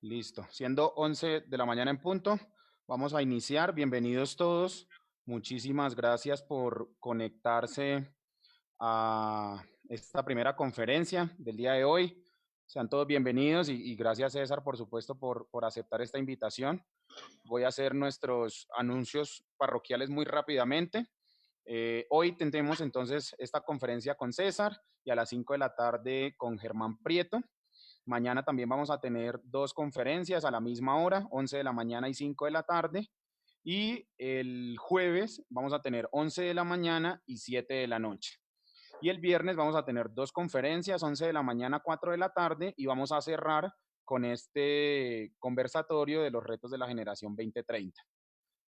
Listo. Siendo 11 de la mañana en punto, vamos a iniciar. Bienvenidos todos. Muchísimas gracias por conectarse a esta primera conferencia del día de hoy. Sean todos bienvenidos y gracias César, por supuesto, por aceptar esta invitación. Voy a hacer nuestros anuncios parroquiales muy rápidamente. Hoy tendremos entonces esta conferencia con César y a las 5 de la tarde con Germán Prieto. Mañana también vamos a tener dos conferencias a la misma hora, 11 de la mañana y 5 de la tarde. Y el jueves vamos a tener 11 de la mañana y 7 de la noche. Y el viernes vamos a tener dos conferencias, 11 de la mañana, 4 de la tarde, y vamos a cerrar con este conversatorio de los retos de la generación 2030.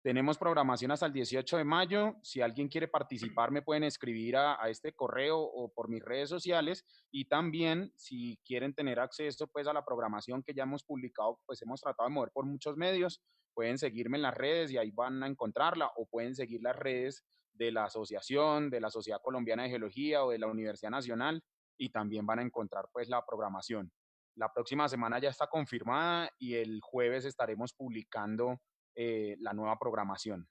Tenemos programación hasta el 18 de mayo. Si alguien quiere participar, me pueden escribir a este correo o por mis redes sociales. Y también, si quieren tener acceso pues, a la programación que ya hemos publicado, pues hemos tratado de mover por muchos medios, pueden seguirme en las redes y ahí van a encontrarla, o pueden seguir las redes de la asociación, de la Sociedad Colombiana de Geología o de la Universidad Nacional, y también van a encontrar pues la programación. La próxima semana ya está confirmada y el jueves estaremos publicando la nueva programación.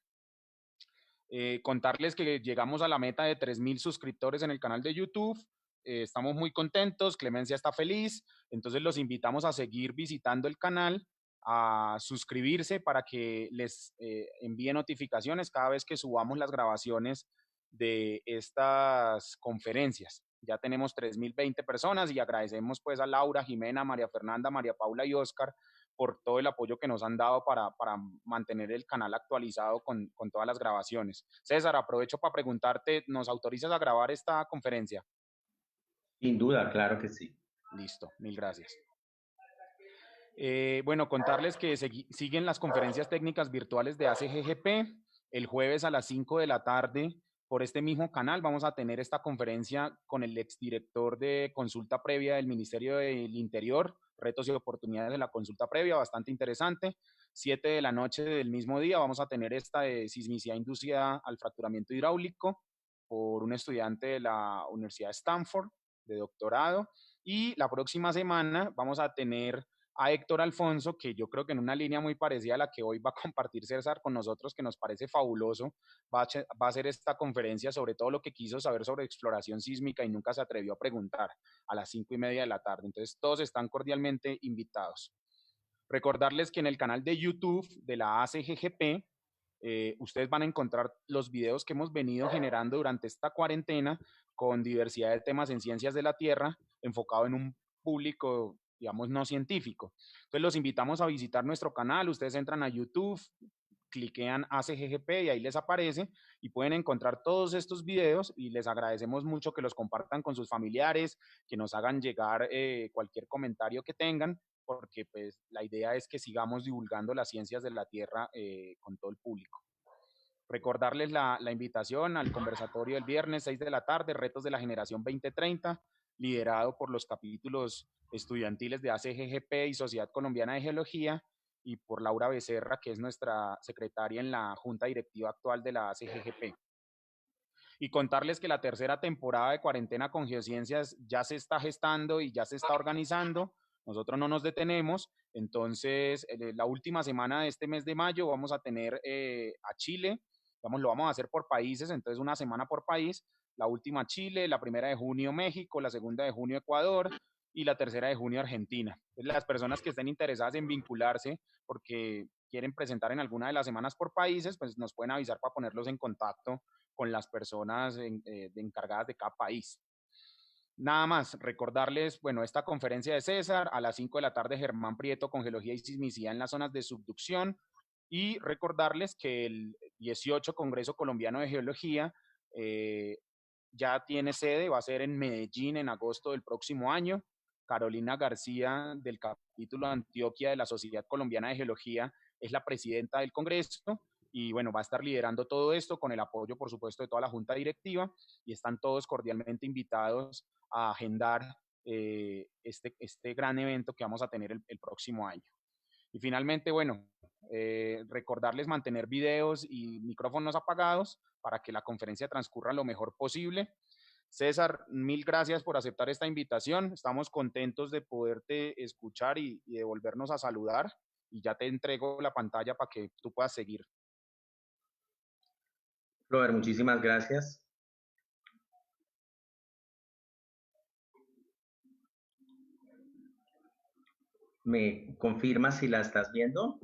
Contarles que llegamos a la meta de 3.000 suscriptores en el canal de YouTube. Estamos muy contentos, Clemencia está feliz, entonces los invitamos a seguir visitando el canal, a suscribirse para que les envíe notificaciones cada vez que subamos las grabaciones de estas conferencias. Ya tenemos 3.020 personas y agradecemos pues a Laura, Jimena, María Fernanda, María Paula y Oscar por todo el apoyo que nos han dado para mantener el canal actualizado con todas las grabaciones. César, aprovecho para preguntarte, ¿nos autorizas a grabar esta conferencia? Sin duda, claro que sí. Listo, mil gracias. Bueno, contarles que siguen las conferencias técnicas virtuales de ACGGP. El jueves a las 5 de la tarde, por este mismo canal, vamos a tener esta conferencia con el exdirector de consulta previa del Ministerio del Interior, retos y oportunidades de la consulta previa, bastante interesante. 7 de la noche del mismo día vamos a tener esta de sismicidad inducida al fracturamiento hidráulico por un estudiante de la Universidad de Stanford, de doctorado. Y la próxima semana vamos a tener a Héctor Alfonso, que yo creo que en una línea muy parecida a la que hoy va a compartir César con nosotros, que nos parece fabuloso, va a hacer esta conferencia sobre todo lo que quiso saber sobre exploración sísmica y nunca se atrevió a preguntar a las 5:30 de la tarde. Entonces, todos están cordialmente invitados. Recordarles que en el canal de YouTube de la ACGGP, ustedes van a encontrar los videos que hemos venido generando durante esta cuarentena con diversidad de temas en ciencias de la Tierra, enfocado en un público, digamos, no científico. Entonces los invitamos a visitar nuestro canal. Ustedes entran a YouTube, cliquean ACGGP y ahí les aparece y pueden encontrar todos estos videos, y les agradecemos mucho que los compartan con sus familiares, que nos hagan llegar cualquier comentario que tengan, porque pues la idea es que sigamos divulgando las ciencias de la Tierra con todo el público. Recordarles la invitación al conversatorio del viernes 6 de la tarde, Retos de la Generación 2030, liderado por los capítulos estudiantiles de ACGGP y Sociedad Colombiana de Geología, y por Laura Becerra, que es nuestra secretaria en la junta directiva actual de la ACGGP. Y contarles que la tercera temporada de Cuarentena con Geociencias ya se está gestando y ya se está organizando. Nosotros no nos detenemos. Entonces, la última semana de este mes de mayo vamos a tener a Chile. Lo vamos a hacer por países, entonces una semana por país. La última Chile, la primera de junio México, la segunda de junio Ecuador y la tercera de junio Argentina. Entonces, las personas que estén interesadas en vincularse porque quieren presentar en alguna de las semanas por países, pues nos pueden avisar para ponerlos en contacto con las personas encargadas de cada país. Nada más, recordarles, bueno, esta conferencia de César, a las 5 de la tarde Germán Prieto con geología y sismicidad en las zonas de subducción, y recordarles que el 18 Congreso Colombiano de Geología ya tiene sede, va a ser en Medellín en agosto del próximo año. Carolina García, del capítulo de Antioquia de la Sociedad Colombiana de Geología, es la presidenta del Congreso, y bueno, va a estar liderando todo esto con el apoyo, por supuesto, de toda la Junta Directiva, y están todos cordialmente invitados a agendar este gran evento que vamos a tener el próximo año. Y finalmente, bueno, recordarles mantener videos y micrófonos apagados para que la conferencia transcurra lo mejor posible. César, mil gracias por aceptar esta invitación. Estamos contentos de poderte escuchar y de volvernos a saludar. Y ya te entrego la pantalla para que tú puedas seguir. Robert, muchísimas gracias. ¿Me confirmas si la estás viendo?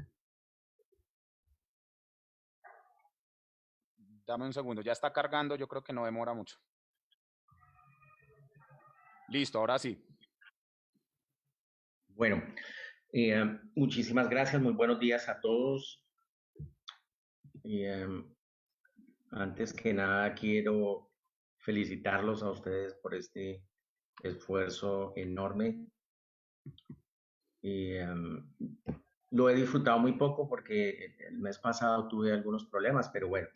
Dame un segundo, ya está cargando, yo creo que no demora mucho. Listo, ahora sí. Bueno, muchísimas gracias, muy buenos días a todos. Antes que nada, quiero felicitarlos a ustedes por este esfuerzo enorme. Lo he disfrutado muy poco porque el mes pasado tuve algunos problemas, pero bueno,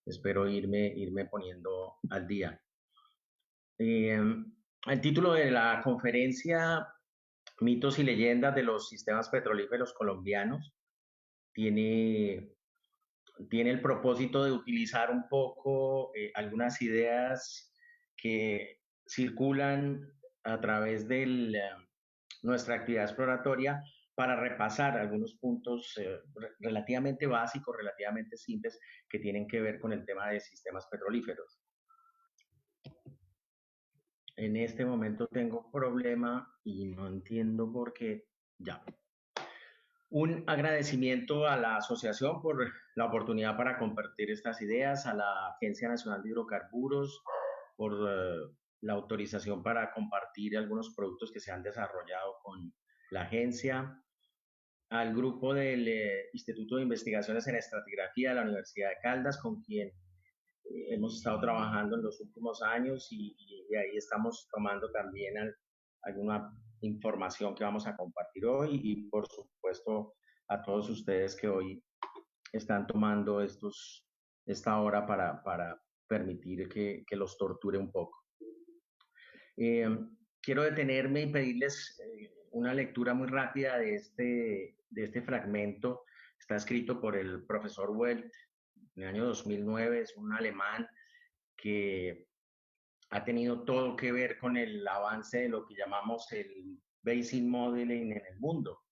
espero irme poniendo al día. El título de la conferencia, Mitos y leyendas de los sistemas petrolíferos colombianos, tiene el propósito de utilizar un poco algunas ideas que circulan a través de nuestra actividad exploratoria para repasar algunos puntos relativamente básicos, relativamente simples, que tienen que ver con el tema de sistemas petrolíferos. En este momento tengo problema y no entiendo por qué. Ya. Un agradecimiento a la asociación por la oportunidad para compartir estas ideas, a la Agencia Nacional de Hidrocarburos por la autorización para compartir algunos productos que se han desarrollado con la agencia, al grupo del Instituto de Investigaciones en Estratigrafía de la Universidad de Caldas, con quien hemos estado trabajando en los últimos años y de ahí estamos tomando también alguna información que vamos a compartir hoy y por supuesto a todos ustedes que hoy están tomando esta hora para permitir que los torture un poco. Quiero detenerme y pedirles una lectura muy rápida de este fragmento. Está escrito por el profesor Welt en el año 2009, es un alemán que ha tenido todo que ver con el avance de lo que llamamos el Basin Modeling en el mundo.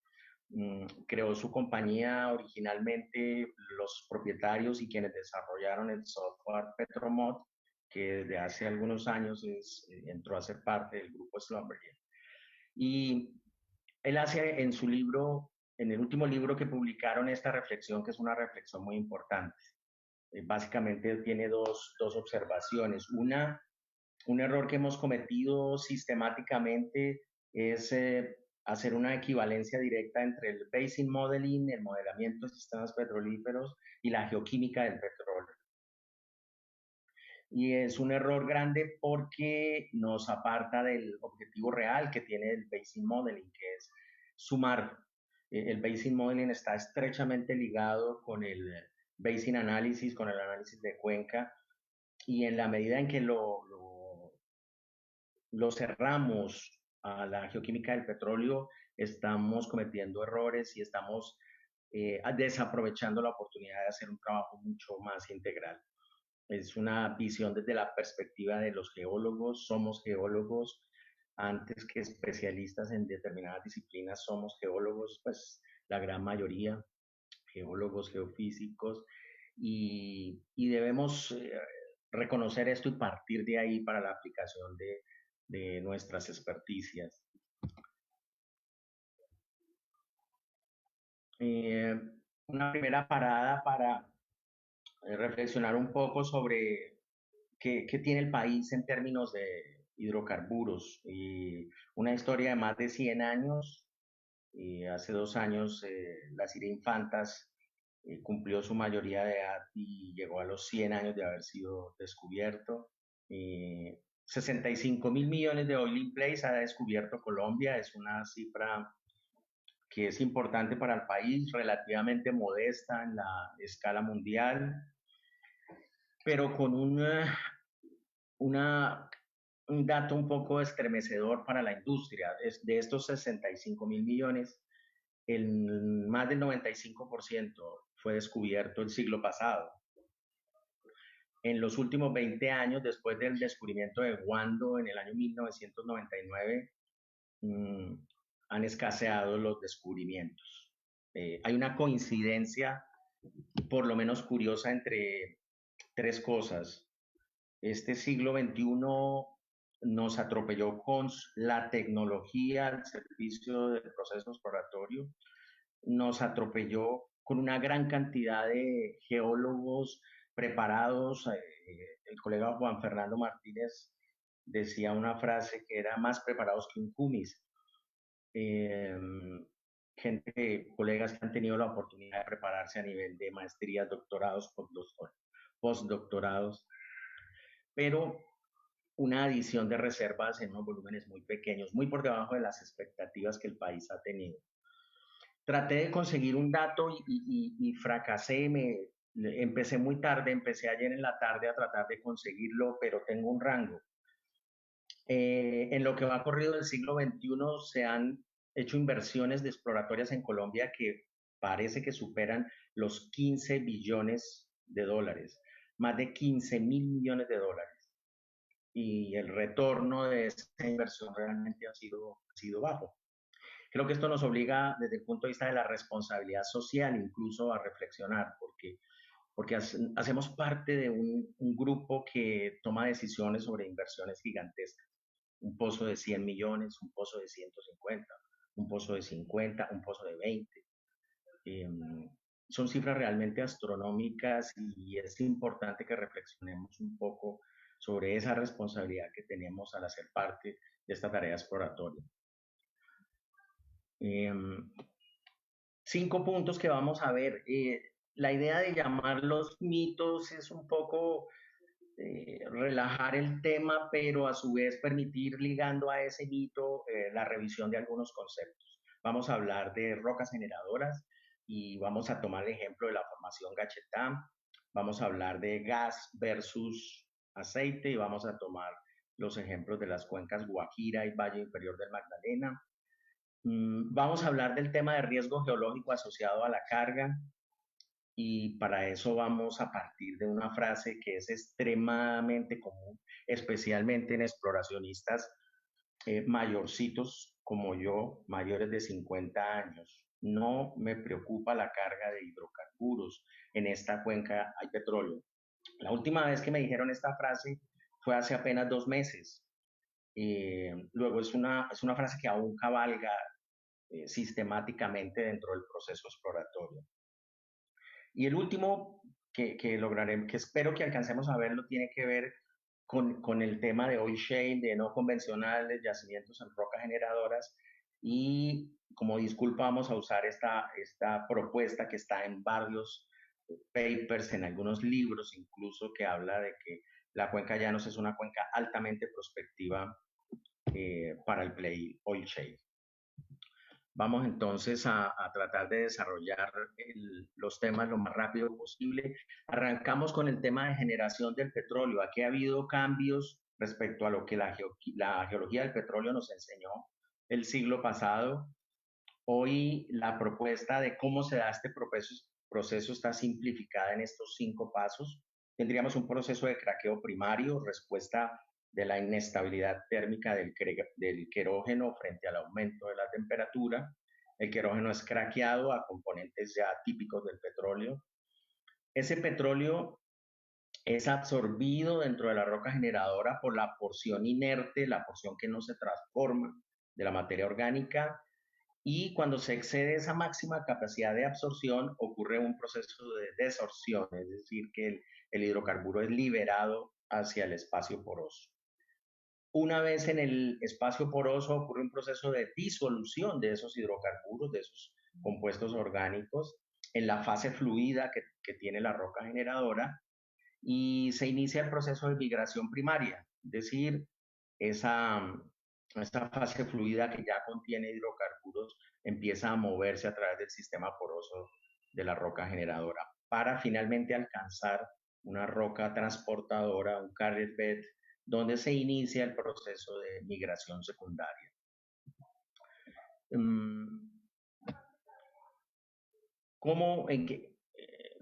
Creó su compañía originalmente los propietarios y quienes desarrollaron el software Petromod, que desde hace algunos años entró a ser parte del grupo Schlumberger. Y él hace en su libro, en el último libro que publicaron, esta reflexión, que es una reflexión muy importante. Básicamente tiene dos observaciones. Una, un error que hemos cometido sistemáticamente es hacer una equivalencia directa entre el basin modeling, el modelamiento de sistemas petrolíferos y la geoquímica del petróleo. Y es un error grande porque nos aparta del objetivo real que tiene el basin modeling, que es sumar. El basin modeling está estrechamente ligado con el basin análisis, con el análisis de cuenca, y en la medida en que lo cerramos a la geoquímica del petróleo, estamos cometiendo errores y estamos desaprovechando la oportunidad de hacer un trabajo mucho más integral. Es una visión desde la perspectiva de los geólogos. Somos geólogos antes que especialistas en determinadas disciplinas. Somos geólogos, pues la gran mayoría, geólogos, geofísicos, y debemos reconocer esto y partir de ahí para la aplicación de nuestras experticias. Una primera parada para reflexionar un poco sobre qué tiene el país en términos de hidrocarburos. Y una historia de más de 100 años. Y hace 2 años la Cira Infantas cumplió su mayoría de edad y llegó a los 100 años de haber sido descubierto. 65.000 millones de oil in place ha descubierto Colombia. Es una cifra que es importante para el país, relativamente modesta en la escala mundial, pero con un dato un poco estremecedor para la industria. De estos 65.000 millones, más del 95% fue descubierto el siglo pasado. en los últimos 20 años, después del descubrimiento de Wando en el año 1999, han escaseado los descubrimientos. Hay una coincidencia, por lo menos curiosa, entre tres cosas. Este siglo XXI nos atropelló con la tecnología al servicio del proceso exploratorio, nos atropelló con una gran cantidad de geólogos preparados. El colega Juan Fernando Martínez decía una frase que era más preparados que un cumis. Colegas que han tenido la oportunidad de prepararse a nivel de maestrías, doctorados, postdoctorados, pero una adición de reservas en unos volúmenes muy pequeños, muy por debajo de las expectativas que el país ha tenido. Traté de conseguir un dato y fracasé, empecé muy tarde, empecé ayer en la tarde a tratar de conseguirlo, pero tengo un rango. En lo que va corrido del siglo XXI se han hecho inversiones de exploratorias en Colombia que parece que superan los 15 billones de dólares, más de 15.000 millones de dólares. Y el retorno de esta inversión realmente ha sido bajo. Creo que esto nos obliga desde el punto de vista de la responsabilidad social incluso a reflexionar, porque hacemos parte de un grupo que toma decisiones sobre inversiones gigantescas. Un pozo de 100 millones, un pozo de 150, un pozo de 50, un pozo de 20. Son cifras realmente astronómicas y es importante que reflexionemos un poco sobre esa responsabilidad que tenemos al hacer parte de esta tarea exploratoria. 5 puntos que vamos a ver. La idea de llamarlos mitos es un poco relajar el tema, pero a su vez permitir, ligando a ese mito, la revisión de algunos conceptos. Vamos a hablar de rocas generadoras y vamos a tomar el ejemplo de la formación Gachetá. Vamos a hablar de gas versus aceite y vamos a tomar los ejemplos de las cuencas Guajira y Valle Inferior del Magdalena. Vamos a hablar del tema de riesgo geológico asociado a la carga, y para eso vamos a partir de una frase que es extremadamente común, especialmente en exploracionistas mayorcitos como yo, mayores de 50 años. No me preocupa la carga de hidrocarburos. En esta cuenca hay petróleo. La última vez que me dijeron esta frase fue hace apenas 2 meses. Luego es una frase que aún cabalga sistemáticamente dentro del proceso exploratorio. Y el último que lograremos, que espero que alcancemos a verlo, tiene que ver con el tema de oil shale, de no convencionales, yacimientos en rocas generadoras. Y como disculpa vamos a usar esta propuesta que está en varios papers, en algunos libros incluso, que habla de que la cuenca Llanos es una cuenca altamente prospectiva para el play oil shale. Vamos entonces a tratar de desarrollar los temas lo más rápido posible. Arrancamos con el tema de generación del petróleo. Aquí ha habido cambios respecto a lo que la geología del petróleo nos enseñó el siglo pasado. Hoy la propuesta de cómo se da este proceso está simplificada en estos 5 pasos. Tendríamos un proceso de craqueo primario, respuesta de la inestabilidad térmica del querógeno frente al aumento de la temperatura. El querógeno es craqueado a componentes ya típicos del petróleo. Ese petróleo es absorbido dentro de la roca generadora por la porción inerte, la porción que no se transforma de la materia orgánica, y cuando se excede esa máxima capacidad de absorción ocurre un proceso de desorción, es decir, que el hidrocarburo es liberado hacia el espacio poroso. Una vez en el espacio poroso ocurre un proceso de disolución de esos hidrocarburos, de esos compuestos orgánicos, en la fase fluida que tiene la roca generadora, y se inicia el proceso de migración primaria, es decir, esa fase fluida que ya contiene hidrocarburos empieza a moverse a través del sistema poroso de la roca generadora para finalmente alcanzar una roca transportadora, un carrier bed, donde se inicia el proceso de migración secundaria.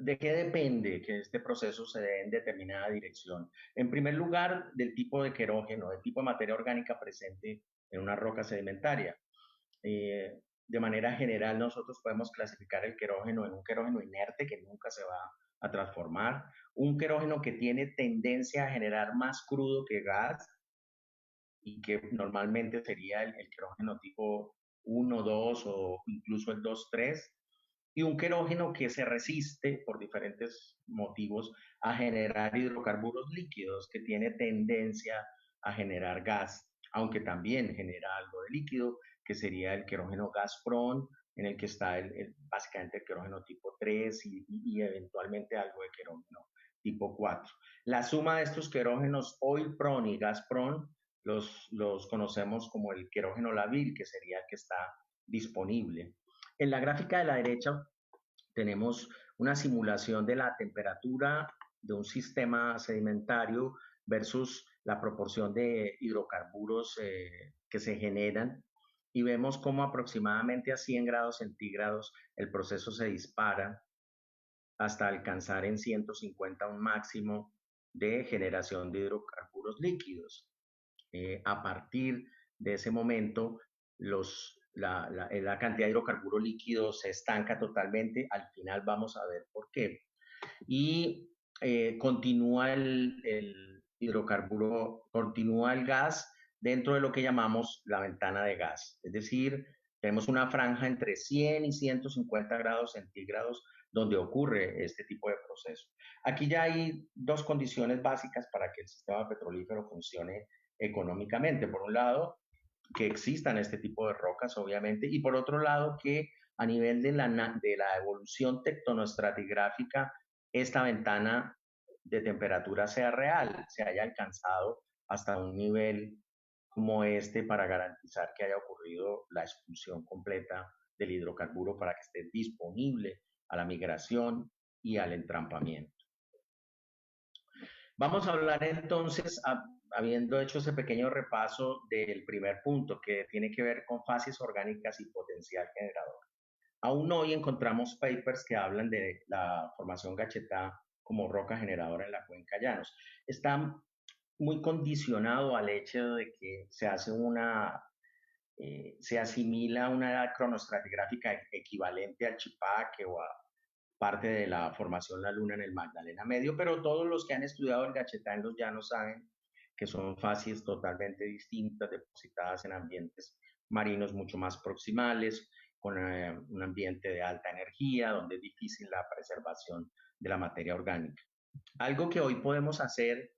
¿De qué depende que este proceso se dé en determinada dirección? En primer lugar, del tipo de querógeno, del tipo de materia orgánica presente en una roca sedimentaria. De manera general, nosotros podemos clasificar el querógeno en un querógeno inerte que nunca se va a transformar, un querógeno que tiene tendencia a generar más crudo que gas y que normalmente sería el querógeno tipo 1, 2 o incluso el 2, 3, y un querógeno que se resiste por diferentes motivos a generar hidrocarburos líquidos, que tiene tendencia a generar gas, aunque también genera algo de líquido, que sería el querógeno Gazprom, en el que está básicamente el querógeno tipo 3 y eventualmente algo de querógeno tipo 4. La suma de estos querógenos oil prom y gas prom los conocemos como el querógeno labil, que sería el que está disponible. En la gráfica de la derecha tenemos una simulación de la temperatura de un sistema sedimentario versus la proporción de hidrocarburos que se generan y vemos cómo aproximadamente a 100 grados centígrados el proceso se dispara hasta alcanzar en 150 un máximo de generación de hidrocarburos líquidos. A partir de ese momento, la cantidad de hidrocarburo líquido se estanca totalmente. Al final vamos a ver por qué. Y continúa el hidrocarburo, continúa el gas dentro de lo que llamamos la ventana de gas. Es decir, tenemos una franja entre 100 y 150 grados centígrados donde ocurre este tipo de proceso. Aquí ya hay dos condiciones básicas para que el sistema petrolífero funcione económicamente. Por un lado, que existan este tipo de rocas, obviamente, y por otro lado, que a nivel de la evolución tectonoestratigráfica, esta ventana de temperatura sea real, se haya alcanzado hasta un nivel como este para garantizar que haya ocurrido la expulsión completa del hidrocarburo para que esté disponible a la migración y al entrampamiento. Vamos a hablar entonces, habiendo hecho ese pequeño repaso del primer punto, que tiene que ver con fases orgánicas y potencial generador. Aún hoy encontramos papers que hablan de la formación Gachetá como roca generadora en la cuenca Llanos. Está muy condicionado al hecho de que se hace se asimila una edad cronoestratigráfica equivalente al Chipaque o a parte de la formación La Luna en el Magdalena Medio, pero todos los que han estudiado el Gachetá en los llanos saben que son fases totalmente distintas, depositadas en ambientes marinos mucho más proximales, con un ambiente de alta energía, donde es difícil la preservación de la materia orgánica. Algo que hoy podemos hacer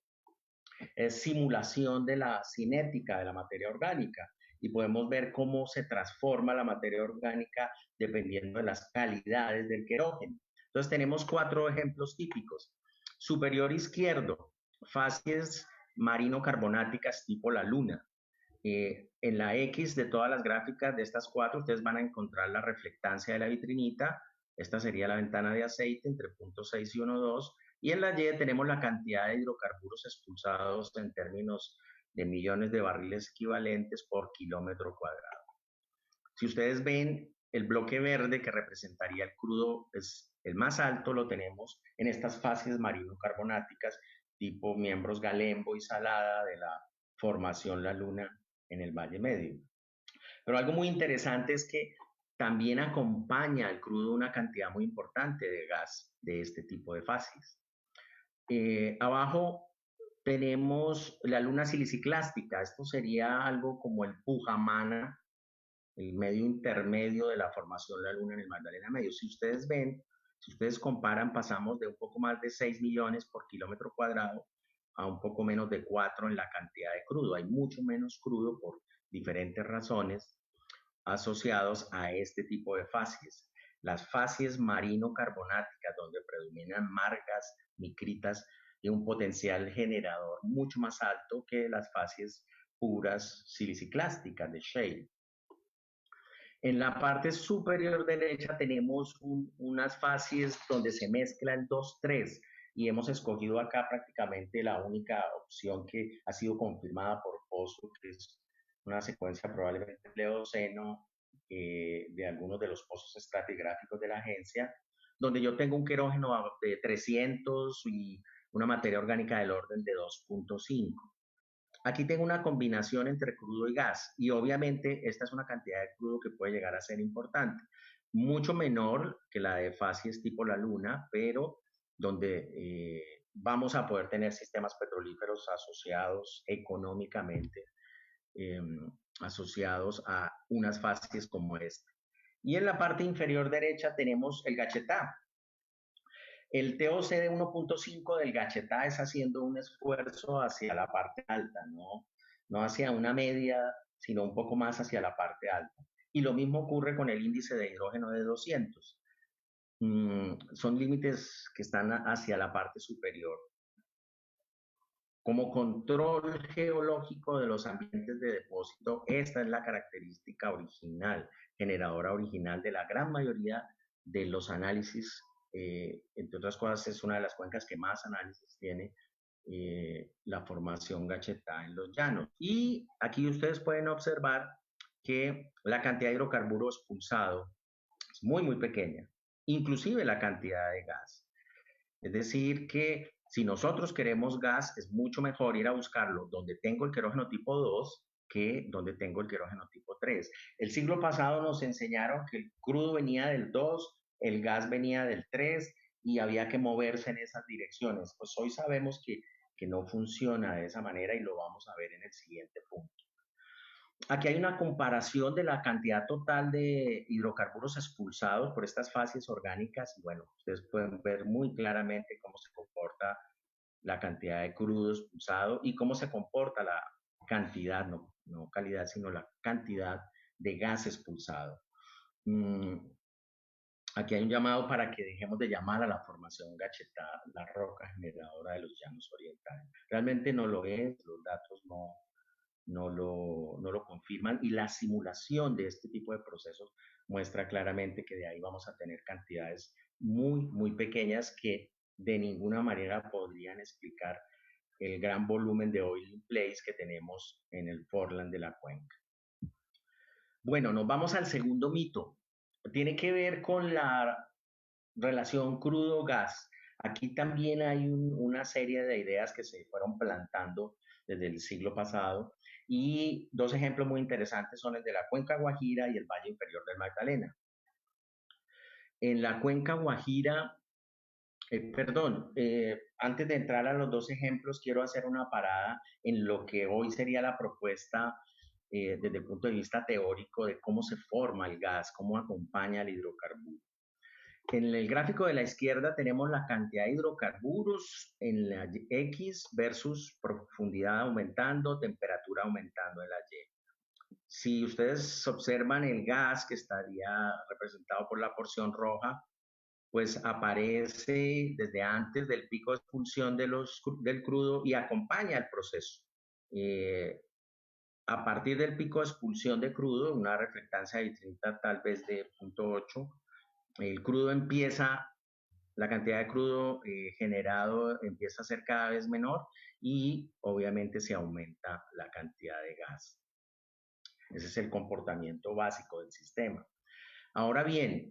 es simulación de la cinética de la materia orgánica y podemos ver cómo se transforma la materia orgánica dependiendo de las calidades del querógeno. Entonces tenemos cuatro ejemplos típicos. Superior izquierdo, fases marino-carbonáticas tipo la luna. En la X de todas las gráficas de estas cuatro, ustedes van a encontrar la reflectancia de la vitrinita. Esta sería la ventana de aceite entre 0.6 y 1.2. Y en la Y tenemos la cantidad de hidrocarburos expulsados en términos de millones de barriles equivalentes por kilómetro cuadrado. Si ustedes ven el bloque verde que representaría el crudo, es el más alto, lo tenemos en estas fases marino-carbonáticas tipo miembros Galembo y Salada de la formación La Luna en el Valle Medio. Pero algo muy interesante es que también acompaña al crudo una cantidad muy importante de gas de este tipo de fases. Abajo tenemos la luna siliciclástica. Esto sería algo como el Pujamana, el medio intermedio de la formación La Luna en el Magdalena Medio. Si ustedes ven, si ustedes comparan, pasamos de un poco más de 6 millones por kilómetro cuadrado a un poco menos de 4 en la cantidad de crudo. Hay mucho menos crudo por diferentes razones asociados a este tipo de fases. Las fases marino-carbonáticas, donde predominan margas, micritas, y un potencial generador mucho más alto que las fases puras siliciclásticas de shale. En la parte superior derecha tenemos unas fases donde se mezclan 2,3 y hemos escogido acá prácticamente la única opción que ha sido confirmada por Pozo, que es una secuencia probablemente pleoceno de algunos de los pozos estratigráficos de la agencia, donde yo tengo un querógeno de 300 y una materia orgánica del orden de 2.5. Aquí tengo una combinación entre crudo y gas y obviamente esta es una cantidad de crudo que puede llegar a ser importante, mucho menor que la de facies tipo la Luna, pero donde vamos a poder tener sistemas petrolíferos asociados económicamente, eh, asociados a unas facies como esta. Y en la parte inferior derecha tenemos el gachetá. El TOC de 1.5 del gachetá es haciendo un esfuerzo hacia la parte alta, no hacia una media, sino un poco más hacia la parte alta. Y lo mismo ocurre con el índice de hidrógeno de 200. Son límites que están hacia la parte superior. Como control geológico de los ambientes de depósito, esta es la característica original, generadora original de la gran mayoría de los análisis. Entre otras cosas, es una de las cuencas que más análisis tiene la formación Gachetá en los llanos. Y aquí ustedes pueden observar que la cantidad de hidrocarburos expulsado es muy, muy pequeña, inclusive la cantidad de gas. Es decir, que si nosotros queremos gas, es mucho mejor ir a buscarlo donde tengo el querógeno tipo 2 que donde tengo el querógeno tipo 3. El siglo pasado nos enseñaron que el crudo venía del 2, el gas venía del 3 y había que moverse en esas direcciones. Pues hoy sabemos que no funciona de esa manera y lo vamos a ver en el siguiente punto. Aquí hay una comparación de la cantidad total de hidrocarburos expulsados por estas fases orgánicas y bueno, ustedes pueden ver muy claramente cómo se comporta la cantidad de crudo expulsado y cómo se comporta la cantidad, no calidad, sino la cantidad de gas expulsado. Aquí hay un llamado para que dejemos de llamar a la formación Gachetá la roca generadora de los llanos orientales. Realmente no lo es, los datos no lo confirman y la simulación de este tipo de procesos muestra claramente que de ahí vamos a tener cantidades muy, muy pequeñas que de ninguna manera podrían explicar el gran volumen de oil in place que tenemos en el foreland de la cuenca. Bueno, nos vamos al segundo mito. Tiene que ver con la relación crudo-gas. Aquí también hay una serie de ideas que se fueron plantando desde el siglo pasado y dos ejemplos muy interesantes son el de la Cuenca Guajira y el Valle Inferior del Magdalena. En la Cuenca Guajira, antes de entrar a los dos ejemplos, quiero hacer una parada en lo que hoy sería la propuesta desde el punto de vista teórico de cómo se forma el gas, cómo acompaña al hidrocarburo. En el gráfico de la izquierda tenemos la cantidad de hidrocarburos en la X versus profundidad aumentando, temperatura aumentando en la Y. Si ustedes observan el gas que estaría representado por la porción roja, pues aparece desde antes del pico de expulsión del crudo y acompaña el proceso. A partir del pico de expulsión de crudo, una reflectancia de 30 tal vez de 0.8, el crudo empieza, la cantidad de crudo generado empieza a ser cada vez menor y obviamente se aumenta la cantidad de gas. Ese es el comportamiento básico del sistema. Ahora bien,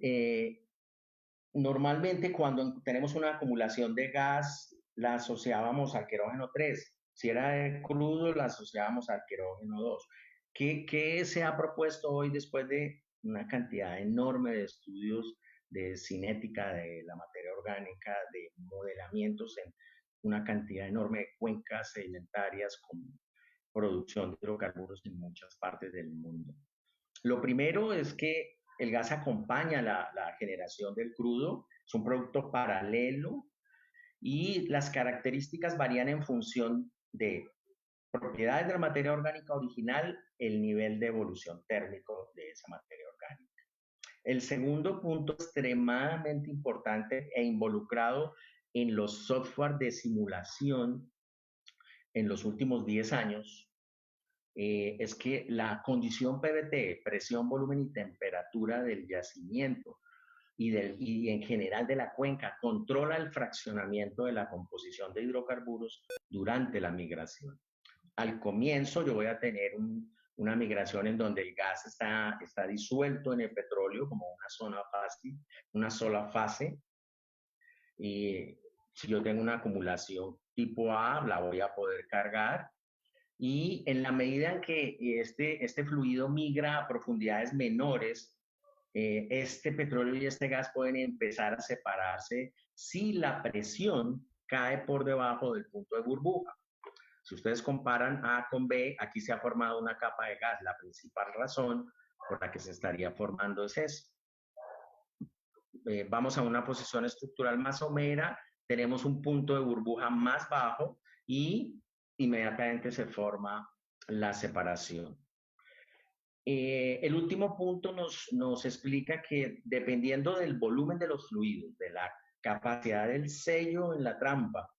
normalmente cuando tenemos una acumulación de gas, la asociábamos al querógeno 3. Si era de crudo, la asociábamos al querógeno 2. ¿Qué se ha propuesto hoy después de una cantidad enorme de estudios de cinética de la materia orgánica, de modelamientos en una cantidad enorme de cuencas sedimentarias con producción de hidrocarburos en muchas partes del mundo? Lo primero es que el gas acompaña la generación del crudo, es un producto paralelo y las características varían en función de propiedades de la materia orgánica original, el nivel de evolución térmico de esa materia orgánica. El segundo punto extremadamente importante e involucrado en los software de simulación en los últimos 10 años es que la condición PVT, presión, volumen y temperatura del yacimiento y en general de la cuenca, controla el fraccionamiento de la composición de hidrocarburos durante la migración. Al comienzo yo voy a tener una migración en donde el gas está disuelto en el petróleo como una sola fase Y si yo tengo una acumulación tipo A, la voy a poder cargar. Y en la medida en que este fluido migra a profundidades menores, este petróleo y este gas pueden empezar a separarse si la presión cae por debajo del punto de burbuja. Si ustedes comparan A con B, aquí se ha formado una capa de gas. La principal razón por la que se estaría formando es esa. Vamos a una posición estructural más somera, tenemos un punto de burbuja más bajo y inmediatamente se forma la separación. El último punto nos explica que dependiendo del volumen de los fluidos, de la capacidad del sello en la trampa,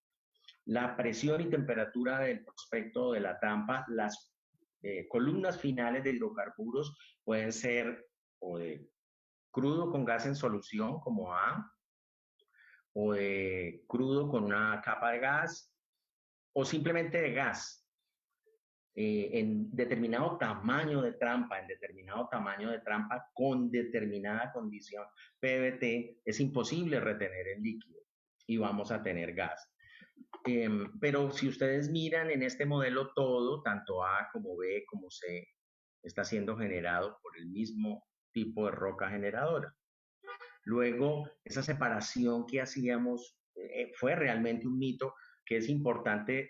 la presión y temperatura del prospecto de la trampa, las columnas finales de hidrocarburos pueden ser o de crudo con gas en solución como A, o de crudo con una capa de gas, o simplemente de gas. En determinado tamaño de trampa, con determinada condición PVT, es imposible retener el líquido y vamos a tener gas. Pero si ustedes miran en este modelo todo, tanto A como B como C, está siendo generado por el mismo tipo de roca generadora. Luego, esa separación que hacíamos fue realmente un mito que es importante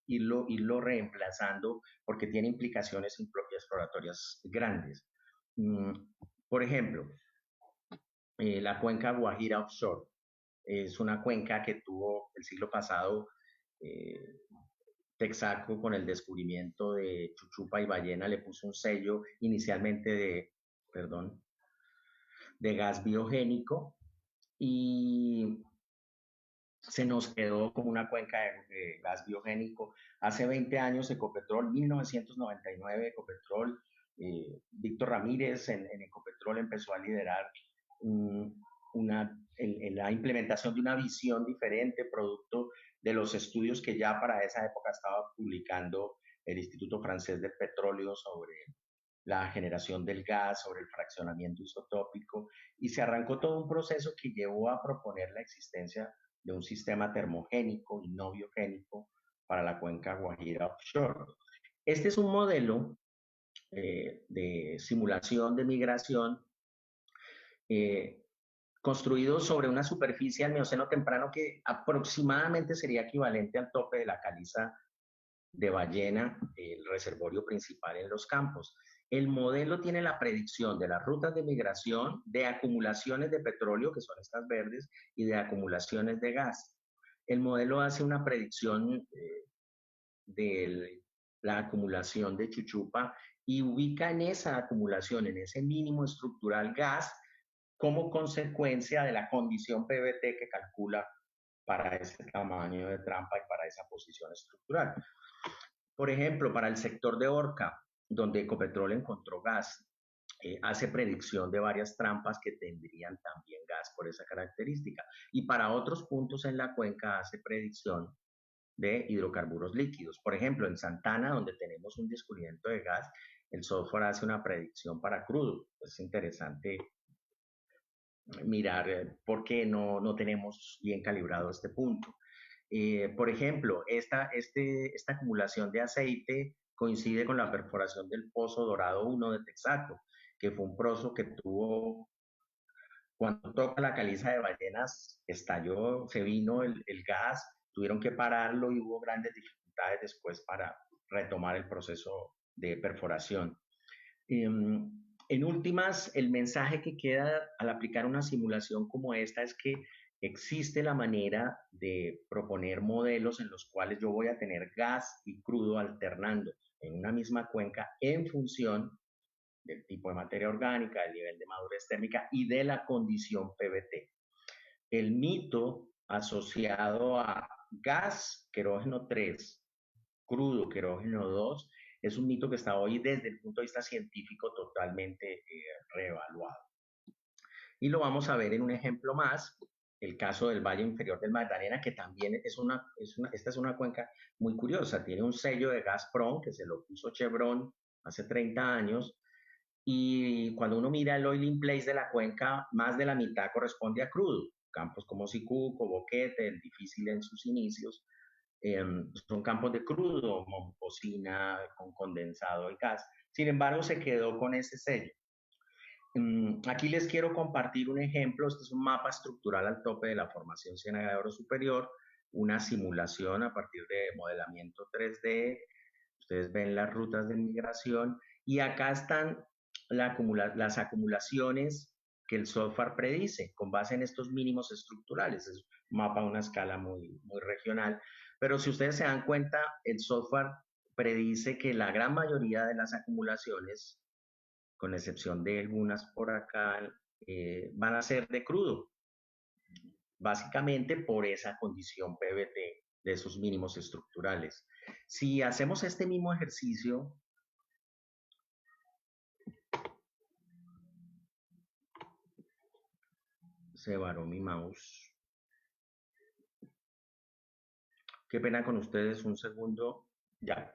irlo reemplazando porque tiene implicaciones exploratorias grandes. Por ejemplo, la cuenca Guajira Offshore es una cuenca que tuvo el siglo pasado Texaco con el descubrimiento de Chuchupa y Ballena, le puso un sello inicialmente de gas biogénico y se nos quedó como una cuenca de gas biogénico. Hace 20 años Ecopetrol, 1999 Ecopetrol, Víctor Ramírez en Ecopetrol empezó a liderar la implementación de una visión diferente, producto de los estudios que ya para esa época estaba publicando el Instituto Francés de Petróleo sobre la generación del gas, sobre el fraccionamiento isotópico, y se arrancó todo un proceso que llevó a proponer la existencia de un sistema termogénico y no biogénico para la cuenca Guajira Offshore. Este es un modelo de simulación de migración construido sobre una superficie al Mioceno temprano que aproximadamente sería equivalente al tope de la caliza de Ballena, el reservorio principal en los campos. El modelo tiene la predicción de las rutas de migración, de acumulaciones de petróleo, que son estas verdes, y de acumulaciones de gas. El modelo hace una predicción de la acumulación de Chuchupa y ubica en esa acumulación, en ese mínimo estructural gas, como consecuencia de la condición PVT que calcula para ese tamaño de trampa y para esa posición estructural. Por ejemplo, para el sector de Orca, donde Ecopetrol encontró gas, hace predicción de varias trampas que tendrían también gas por esa característica. Y para otros puntos en la cuenca hace predicción de hidrocarburos líquidos. Por ejemplo, en Santana, donde tenemos un descubrimiento de gas, el software hace una predicción para crudo. Es interesante mirar por qué no tenemos bien calibrado este punto. Por ejemplo, esta acumulación de aceite coincide con la perforación del Pozo Dorado 1 de Texaco, que fue un pozo que tuvo, cuando toca la caliza de Ballenas, estalló, se vino el gas, tuvieron que pararlo y hubo grandes dificultades después para retomar el proceso de perforación. En últimas, el mensaje que queda al aplicar una simulación como esta es que existe la manera de proponer modelos en los cuales yo voy a tener gas y crudo alternando en una misma cuenca en función del tipo de materia orgánica, del nivel de madurez térmica y de la condición PVT. El mito asociado a gas querógeno 3, crudo querógeno 2, es un mito que está hoy desde el punto de vista científico totalmente reevaluado. Y lo vamos a ver en un ejemplo más, el caso del Valle Inferior del Magdalena, que también esta es una cuenca muy curiosa, tiene un sello de Gazprom que se lo puso Chevron hace 30 años, y cuando uno mira el oil in place de la cuenca, más de la mitad corresponde a crudo, campos como Sicuco, Boquete, el Difícil en sus inicios, son campos de crudo, momposina con condensado y gas. Sin embargo, se quedó con ese sello. Aquí les quiero compartir un ejemplo. Este es un mapa estructural al tope de la formación Ciénaga de Oro Superior, una simulación a partir de modelamiento 3D. Ustedes ven las rutas de migración y acá están las acumulaciones que el software predice con base en estos mínimos estructurales. Es un mapa a una escala muy regional. Pero si ustedes se dan cuenta, el software predice que la gran mayoría de las acumulaciones, con excepción de algunas por acá, van a ser de crudo, básicamente por esa condición PVT de esos mínimos estructurales. Si hacemos este mismo ejercicio, se varó mi mouse. Qué pena con ustedes, un segundo. Ya.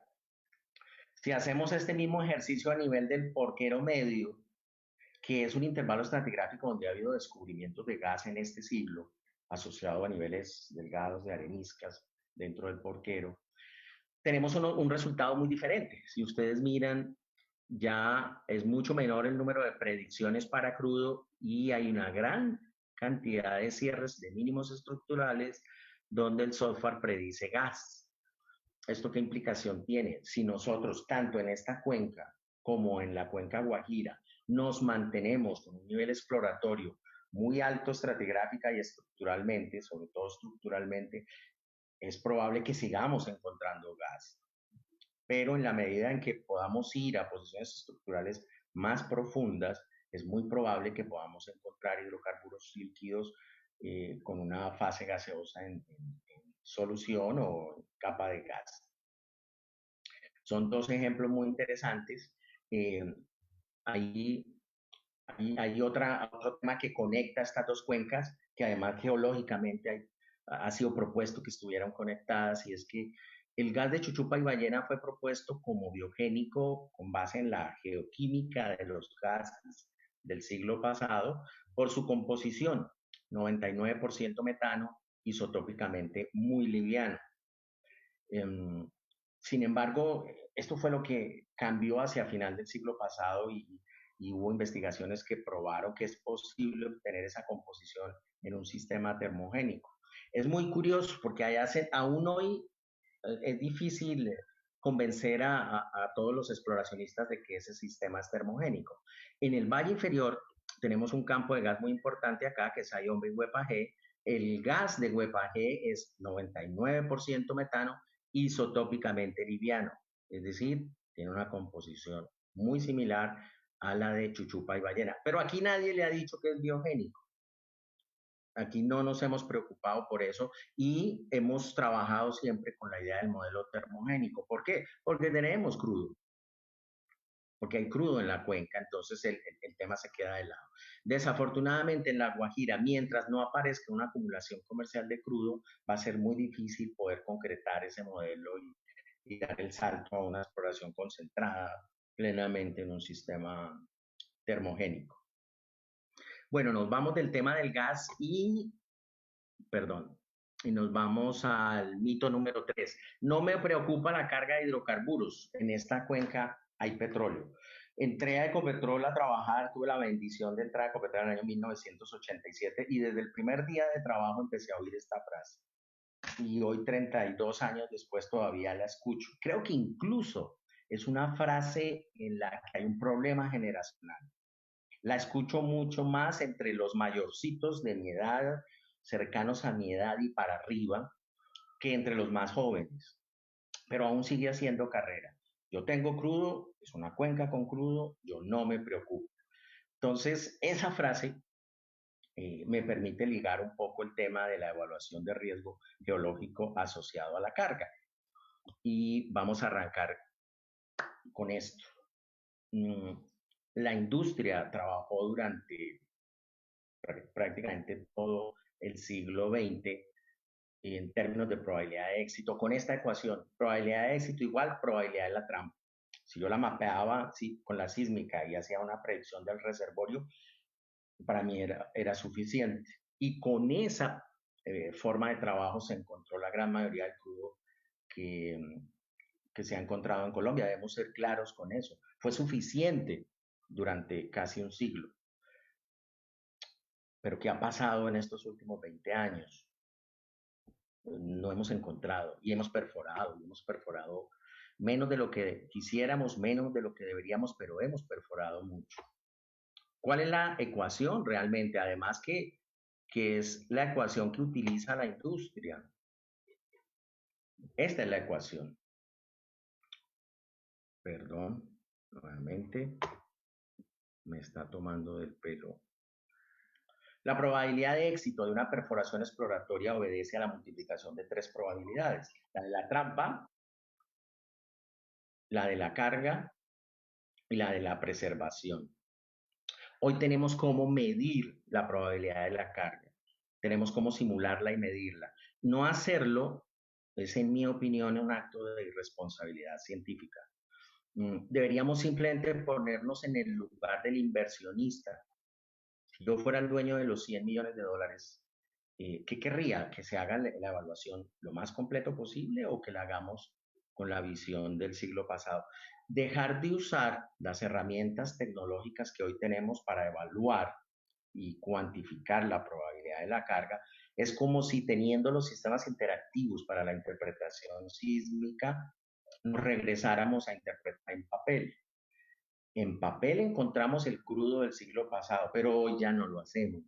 Si hacemos este mismo ejercicio a nivel del porquero medio, que es un intervalo estratigráfico donde ha habido descubrimientos de gas en este siglo, asociado a niveles delgados de areniscas dentro del porquero, tenemos un resultado muy diferente. Si ustedes miran, ya es mucho menor el número de predicciones para crudo y hay una gran cantidad de cierres de mínimos estructurales donde el software predice gas. ¿Esto qué implicación tiene? Si nosotros, tanto en esta cuenca como en la cuenca Guajira, nos mantenemos con un nivel exploratorio muy alto estratigráfica y estructuralmente, sobre todo estructuralmente, es probable que sigamos encontrando gas. Pero en la medida en que podamos ir a posiciones estructurales más profundas, es muy probable que podamos encontrar hidrocarburos líquidos con una fase gaseosa en solución o en capa de gas. Son dos ejemplos muy interesantes. Hay otro tema que conecta estas dos cuencas, que además geológicamente ha sido propuesto que estuvieran conectadas, y es que el gas de Chuchupa y Ballena fue propuesto como biogénico con base en la geoquímica de los gases del siglo pasado por su composición, 99% metano, isotópicamente muy liviano. Sin embargo, esto fue lo que cambió hacia final del siglo pasado y hubo investigaciones que probaron que es posible obtener esa composición en un sistema termogénico. Es muy curioso porque aún hoy es difícil convencer a todos los exploracionistas de que ese sistema es termogénico. En el valle inferior tenemos un campo de gas muy importante acá, que es Ayombe y Huepajé. El gas de Huepajé es 99% metano, isotópicamente liviano, es decir, tiene una composición muy similar a la de Chuchupa y Ballena. Pero aquí nadie le ha dicho que es biogénico. Aquí no nos hemos preocupado por eso y hemos trabajado siempre con la idea del modelo termogénico. ¿Por qué? Porque tenemos crudo, porque hay crudo en la cuenca, entonces el tema se queda de lado. Desafortunadamente en La Guajira, mientras no aparezca una acumulación comercial de crudo, va a ser muy difícil poder concretar ese modelo y dar el salto a una exploración concentrada plenamente en un sistema termogénico. Bueno, nos vamos del tema del gas y nos vamos al mito número 3. No me preocupa la carga de hidrocarburos. En esta cuenca hay petróleo. Entré a Ecopetrol a trabajar, tuve la bendición de entrar a Ecopetrol en el año 1987 y desde el primer día de trabajo empecé a oír esta frase. Y hoy, 32 años después, todavía la escucho. Creo que incluso es una frase en la que hay un problema generacional. La escucho mucho más entre los mayorcitos de mi edad, cercanos a mi edad y para arriba, que entre los más jóvenes. Pero aún sigue haciendo carrera. Yo tengo crudo, es una cuenca con crudo, yo no me preocupo. Entonces, esa frase me permite ligar un poco el tema de la evaluación de riesgo geológico asociado a la carga. Y vamos a arrancar con esto. La industria trabajó durante prácticamente todo el siglo XX en términos de probabilidad de éxito con esta ecuación: probabilidad de éxito igual probabilidad de la trampa. Si yo la mapeaba con la sísmica y hacía una predicción del reservorio, para mí era suficiente. y con esa forma de trabajo se encontró la gran mayoría del crudo que, que se ha encontrado en Colombia. Debemos ser claros con eso. Fue suficiente durante casi un siglo. Pero ¿qué ha pasado en estos últimos 20 años? No hemos encontrado y hemos perforado menos de lo que quisiéramos, menos de lo que deberíamos, pero hemos perforado mucho. ¿Cuál es la ecuación realmente? Además que es la ecuación que utiliza la industria. Esta es la ecuación. Perdón, nuevamente me está tomando del pelo. La probabilidad de éxito de una perforación exploratoria obedece a la multiplicación de tres probabilidades: la de la trampa, la de la carga y la de la preservación. Hoy tenemos cómo medir la probabilidad de la carga, tenemos cómo simularla y medirla. No hacerlo es, en mi opinión, un acto de irresponsabilidad científica. Deberíamos simplemente ponernos en el lugar del inversionista. Si yo fuera el dueño de los 100 millones de dólares, ¿qué querría? ¿Que se haga la evaluación lo más completo posible o que la hagamos con la visión del siglo pasado? Dejar de usar las herramientas tecnológicas que hoy tenemos para evaluar y cuantificar la probabilidad de la carga es como si, teniendo los sistemas interactivos para la interpretación sísmica, nos regresáramos a interpretar en papel. En papel encontramos el crudo del siglo pasado, pero hoy ya no lo hacemos.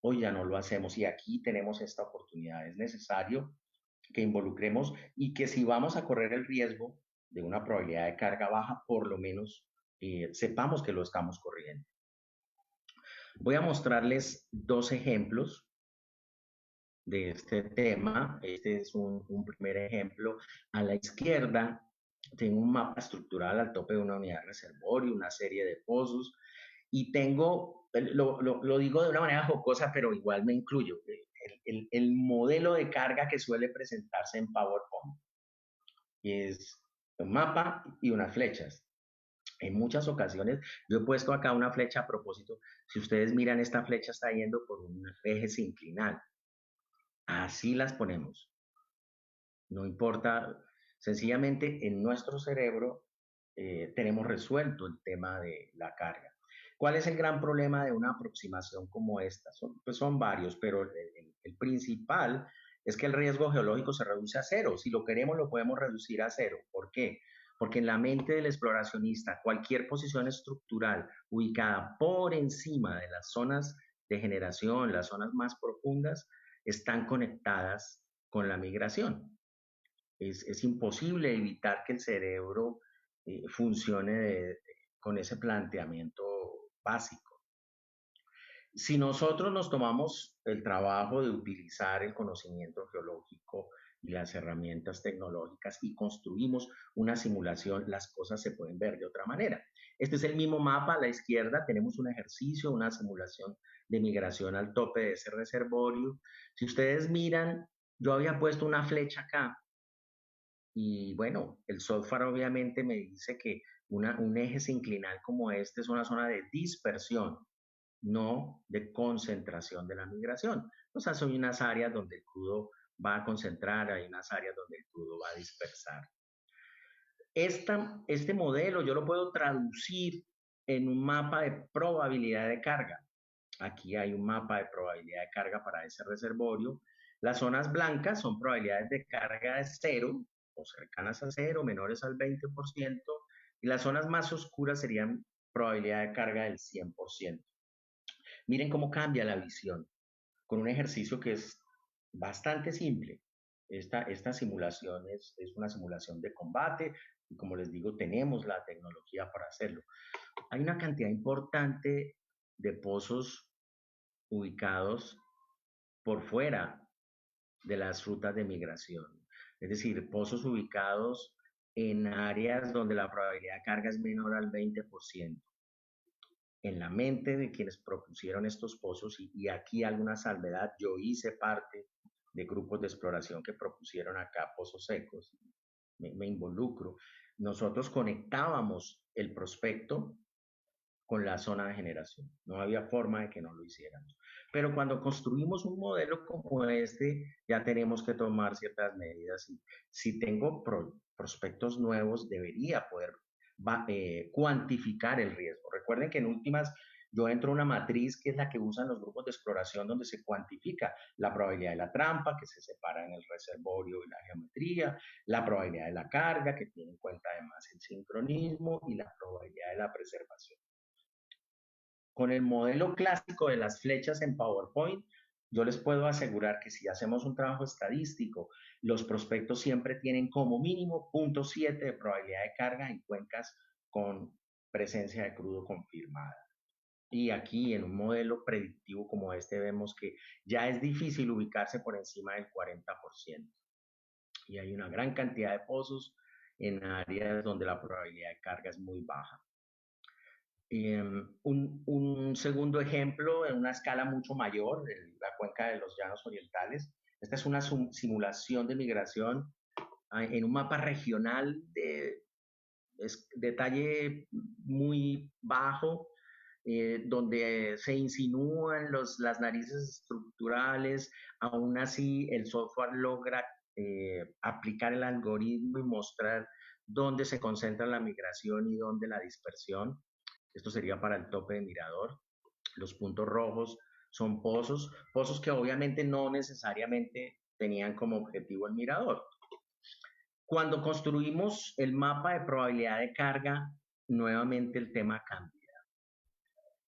Hoy ya no lo hacemos y aquí tenemos esta oportunidad. Es necesario que involucremos y que, si vamos a correr el riesgo de una probabilidad de carga baja, por lo menos sepamos que lo estamos corriendo. Voy a mostrarles dos ejemplos de este tema. Este es un primer ejemplo. A la izquierda tengo un mapa estructural al tope de una unidad de reservorio, una serie de pozos, y tengo, lo digo de una manera jocosa, pero igual me incluyo, el modelo de carga que suele presentarse en PowerPoint. Es un mapa y unas flechas. En muchas ocasiones, yo he puesto acá una flecha a propósito. Si ustedes miran, esta flecha está yendo por un eje sinclinal. Así las ponemos. No importa, sencillamente en nuestro cerebro tenemos resuelto el tema de la carga. ¿Cuál es el gran problema de una aproximación como esta? Son varios, pero el principal es que el riesgo geológico se reduce a cero. Si lo queremos, lo podemos reducir a cero. ¿Por qué? Porque en la mente del exploracionista, cualquier posición estructural ubicada por encima de las zonas de generación, las zonas más profundas, están conectadas con la migración. Es imposible evitar que el cerebro funcione con ese planteamiento básico. Si nosotros nos tomamos el trabajo de utilizar el conocimiento geológico y las herramientas tecnológicas y construimos una simulación, las cosas se pueden ver de otra manera. Este es el mismo mapa. A la izquierda tenemos un ejercicio, una simulación de migración al tope de ese reservorio. Si ustedes miran, yo había puesto una flecha acá. Y bueno, el software obviamente me dice que un eje sinclinal como este es una zona de dispersión, no de concentración de la migración. O sea, son unas áreas donde el crudo va a concentrar, hay unas áreas donde el crudo va a dispersar. Este modelo yo lo puedo traducir en un mapa de probabilidad de carga. Aquí hay un mapa de probabilidad de carga para ese reservorio. Las zonas blancas son probabilidades de carga de cero o cercanas a cero, menores al 20%, y las zonas más oscuras serían probabilidad de carga del 100%. Miren cómo cambia la visión con un ejercicio que es bastante simple. Esta simulación es una simulación de combate y, como les digo, tenemos la tecnología para hacerlo. Hay una cantidad importante de pozos ubicados por fuera de las rutas de migración, es decir, pozos ubicados en áreas donde la probabilidad de carga es menor al 20%. En la mente de quienes propusieron estos pozos, y aquí alguna salvedad, yo hice parte de grupos de exploración que propusieron acá pozos secos, me involucro. Nosotros conectábamos el prospecto con la zona de generación. No había forma de que no lo hiciéramos. Pero cuando construimos un modelo como este, ya tenemos que tomar ciertas medidas. Y si tengo prospectos nuevos, debería poder cuantificar el riesgo. Recuerden que en últimas yo entro a una matriz que es la que usan los grupos de exploración donde se cuantifica la probabilidad de la trampa, que se separa en el reservorio y la geometría, la probabilidad de la carga, que tiene en cuenta además el sincronismo y la probabilidad de la preservación. Con el modelo clásico de las flechas en PowerPoint, yo les puedo asegurar que si hacemos un trabajo estadístico, los prospectos siempre tienen como mínimo 0.7 de probabilidad de carga en cuencas con presencia de crudo confirmada. Y aquí en un modelo predictivo como este vemos que ya es difícil ubicarse por encima del 40%. Y hay una gran cantidad de pozos en áreas donde la probabilidad de carga es muy baja. Un segundo ejemplo en una escala mucho mayor, la cuenca de los Llanos Orientales. Esta es una simulación de migración en un mapa regional de detalle muy bajo, donde se insinúan las narices estructurales. Aún así el software logra aplicar el algoritmo y mostrar dónde se concentra la migración y dónde la dispersión. Esto sería para el tope de mirador. Los puntos rojos son pozos que obviamente no necesariamente tenían como objetivo el mirador. Cuando construimos el mapa de probabilidad de carga, nuevamente el tema cambia.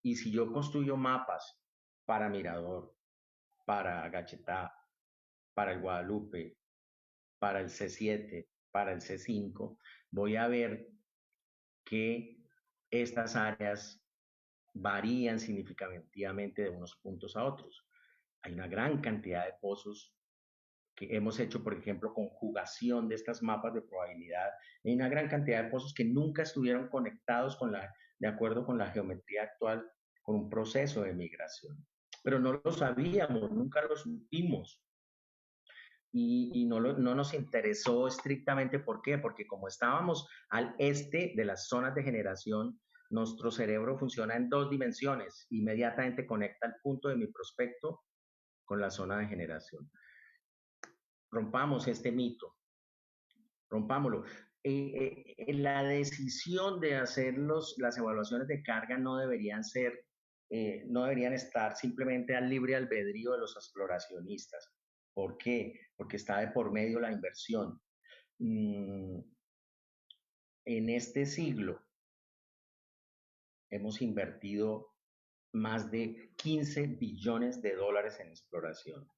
Y si yo construyo mapas para Mirador, para Gachetá, para el Guadalupe, para el C7, para el C5, voy a ver que estas áreas varían significativamente de unos puntos a otros. Hay una gran cantidad de pozos que hemos hecho, por ejemplo, conjugación de estas mapas de probabilidad. Hay una gran cantidad de pozos que nunca estuvieron conectados de acuerdo con la geometría actual, con un proceso de migración. Pero no lo sabíamos, nunca lo supimos. Y no nos interesó estrictamente. ¿Por qué? Porque como estábamos al este de las zonas de generación, nuestro cerebro funciona en 2 dimensiones. Inmediatamente conecta el punto de mi prospecto con la zona de generación. Rompamos este mito, rompámoslo. La decisión de hacer las evaluaciones de carga no deberían estar simplemente al libre albedrío de los exploracionistas. ¿Por qué? Porque está de por medio la inversión. En este siglo hemos invertido más de 15 billones de dólares en exploración.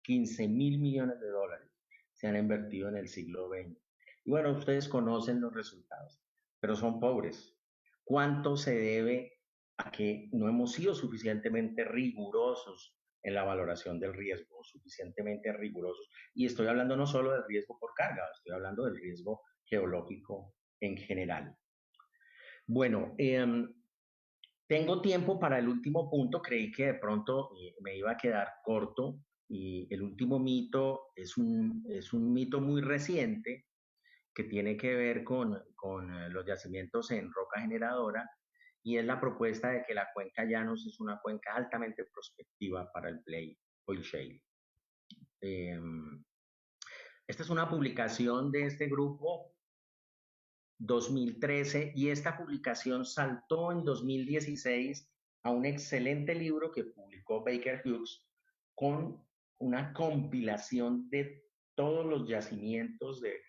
15.000 millones de dólares se han invertido en el siglo XX. Y bueno, ustedes conocen los resultados, pero son pobres. ¿Cuánto se debe a que no hemos sido suficientemente rigurosos en la valoración del riesgo, suficientemente rigurosos? Y estoy hablando no solo del riesgo por carga, estoy hablando del riesgo geológico en general. Bueno, tengo tiempo para el último punto. Creí que de pronto me iba a quedar corto, y el último mito es un mito muy reciente que tiene que ver con los yacimientos en roca generadora, y es la propuesta de que la cuenca Llanos es una cuenca altamente prospectiva para el play oil shale. Esta es una publicación de este grupo 2013, y esta publicación saltó en 2016 a un excelente libro que publicó Baker Hughes con una compilación de todos los yacimientos de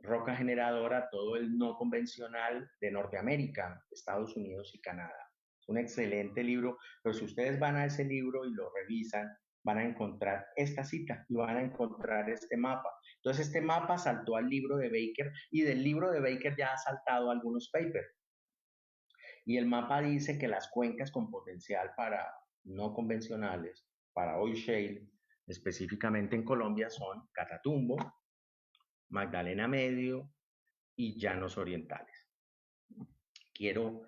roca generadora, todo el no convencional de Norteamérica, Estados Unidos y Canadá. Es un excelente libro, pero si ustedes van a ese libro y lo revisan, van a encontrar esta cita y van a encontrar este mapa. Entonces este mapa saltó al libro de Baker, y del libro de Baker ya ha saltado algunos papers. Y el mapa dice que las cuencas con potencial para no convencionales, para oil shale, específicamente en Colombia, son Catatumbo, Magdalena Medio y Llanos Orientales. Quiero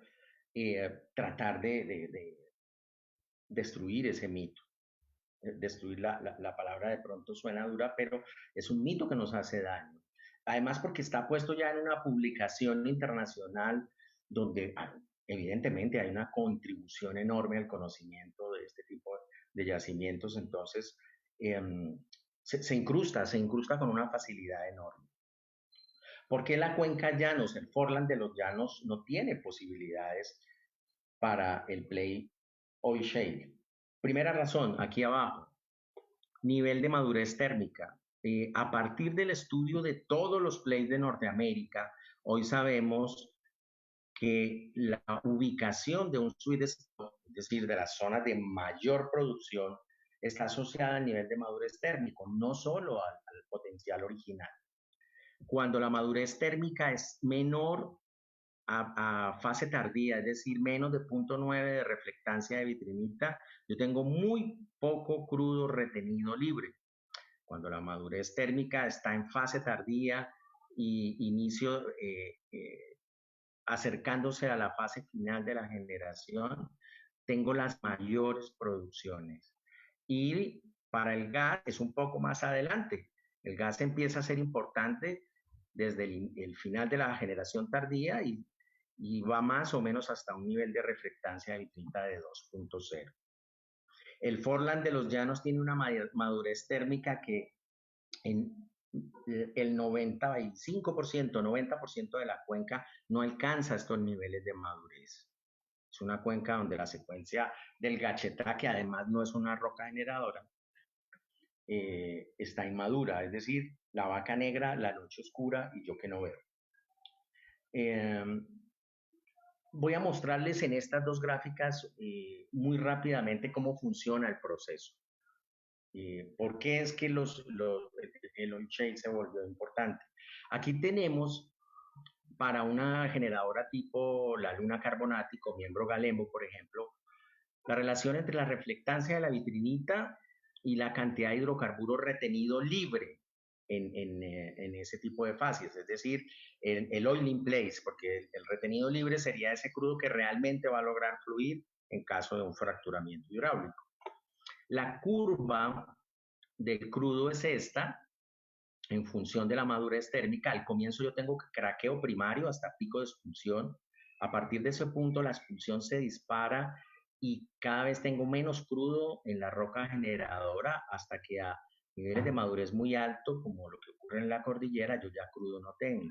tratar de destruir ese mito. Destruir la palabra de pronto suena dura, pero es un mito que nos hace daño. Además, porque está puesto ya en una publicación internacional donde evidentemente hay una contribución enorme al conocimiento de este tipo de yacimientos, entonces eh, se incrusta con una facilidad enorme. ¿Por qué la cuenca llanos, el Forland de los llanos, no tiene posibilidades para el play oil shale? Primera razón, aquí abajo, nivel de madurez térmica. A partir del estudio de todos los plays de Norteamérica, hoy sabemos que la ubicación de un sweet spot, es decir, de las zonas de mayor producción, está asociada al nivel de madurez térmico, no solo al potencial original. Cuando la madurez térmica es menor a fase tardía, es decir, menos de 0.9 de reflectancia de vitrinita, yo tengo muy poco crudo retenido libre. Cuando la madurez térmica está en fase tardía y inicio acercándose a la fase final de la generación, tengo las mayores producciones. Y para el gas es un poco más adelante. El gas empieza a ser importante desde el final de la generación tardía y va más o menos hasta un nivel de reflectancia de vitrinita de 2.0. El Forland de los Llanos tiene una madurez térmica que en el 95%, 90% de la cuenca no alcanza estos niveles de madurez. Es una cuenca donde la secuencia del Gachetá, que además no es una roca generadora, está inmadura, es decir, la vaca negra, la noche oscura y yo que no veo. Voy a mostrarles en estas dos gráficas muy rápidamente cómo funciona el proceso. ¿Por qué es que el oil shale se volvió importante? Aquí tenemos para una generadora tipo la luna carbonático, miembro Galembo, por ejemplo, la relación entre la reflectancia de la vitrinita y la cantidad de hidrocarburo retenido libre en ese tipo de fases, es decir, el oil in place, porque el retenido libre sería ese crudo que realmente va a lograr fluir en caso de un fracturamiento hidráulico. La curva del crudo es esta, en función de la madurez térmica. Al comienzo yo tengo craqueo primario hasta pico de expulsión. A partir de ese punto la expulsión se dispara y cada vez tengo menos crudo en la roca generadora hasta que a niveles de madurez muy alto, como lo que ocurre en la cordillera, yo ya crudo no tengo.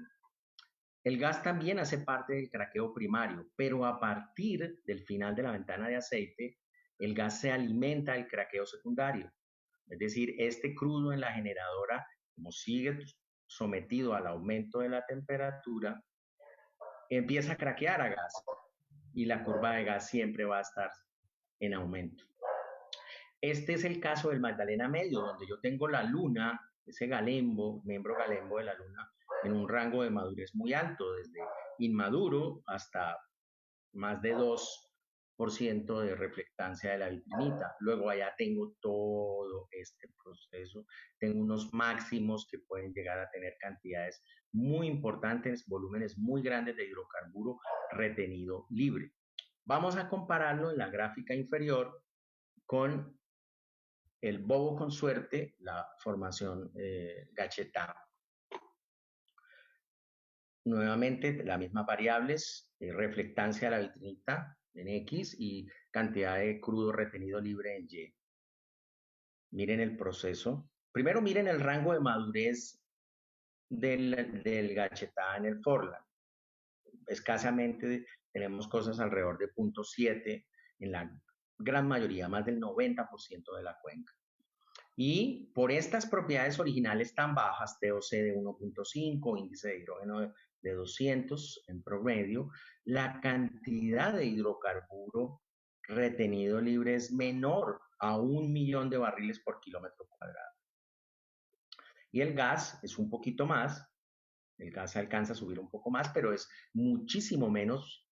El gas también hace parte del craqueo primario, pero a partir del final de la ventana de aceite, el gas se alimenta del craqueo secundario. Es decir, este crudo en la generadora, como sigue sometido al aumento de la temperatura, empieza a craquear a gas y la curva de gas siempre va a estar en aumento. Este es el caso del Magdalena Medio, donde yo tengo la luna, ese galembo, miembro galembo de la luna, en un rango de madurez muy alto, desde inmaduro hasta más de 2% de reflectancia de la vitrinita. Luego allá tengo todo este proceso, tengo unos máximos que pueden llegar a tener cantidades muy importantes, volúmenes muy grandes de hidrocarburo retenido libre. Vamos a compararlo en la gráfica inferior con el bobo con suerte, la formación Gachetá. Nuevamente, las mismas variables, reflectancia de la vitrinita en X y cantidad de crudo retenido libre en Y. Miren el proceso. Primero miren el rango de madurez del Gachetá en el Forland. Escasamente tenemos cosas alrededor de 0.7 en la gran mayoría, más del 90% de la cuenca. Y por estas propiedades originales tan bajas, TOC de 1.5, índice de hidrógeno de 200 en promedio, la cantidad de hidrocarburo retenido libre es menor a 1.000.000 de barriles por kilómetro cuadrado. Y el gas es un poquito más, el gas alcanza a subir un poco más, pero es muchísimo menos,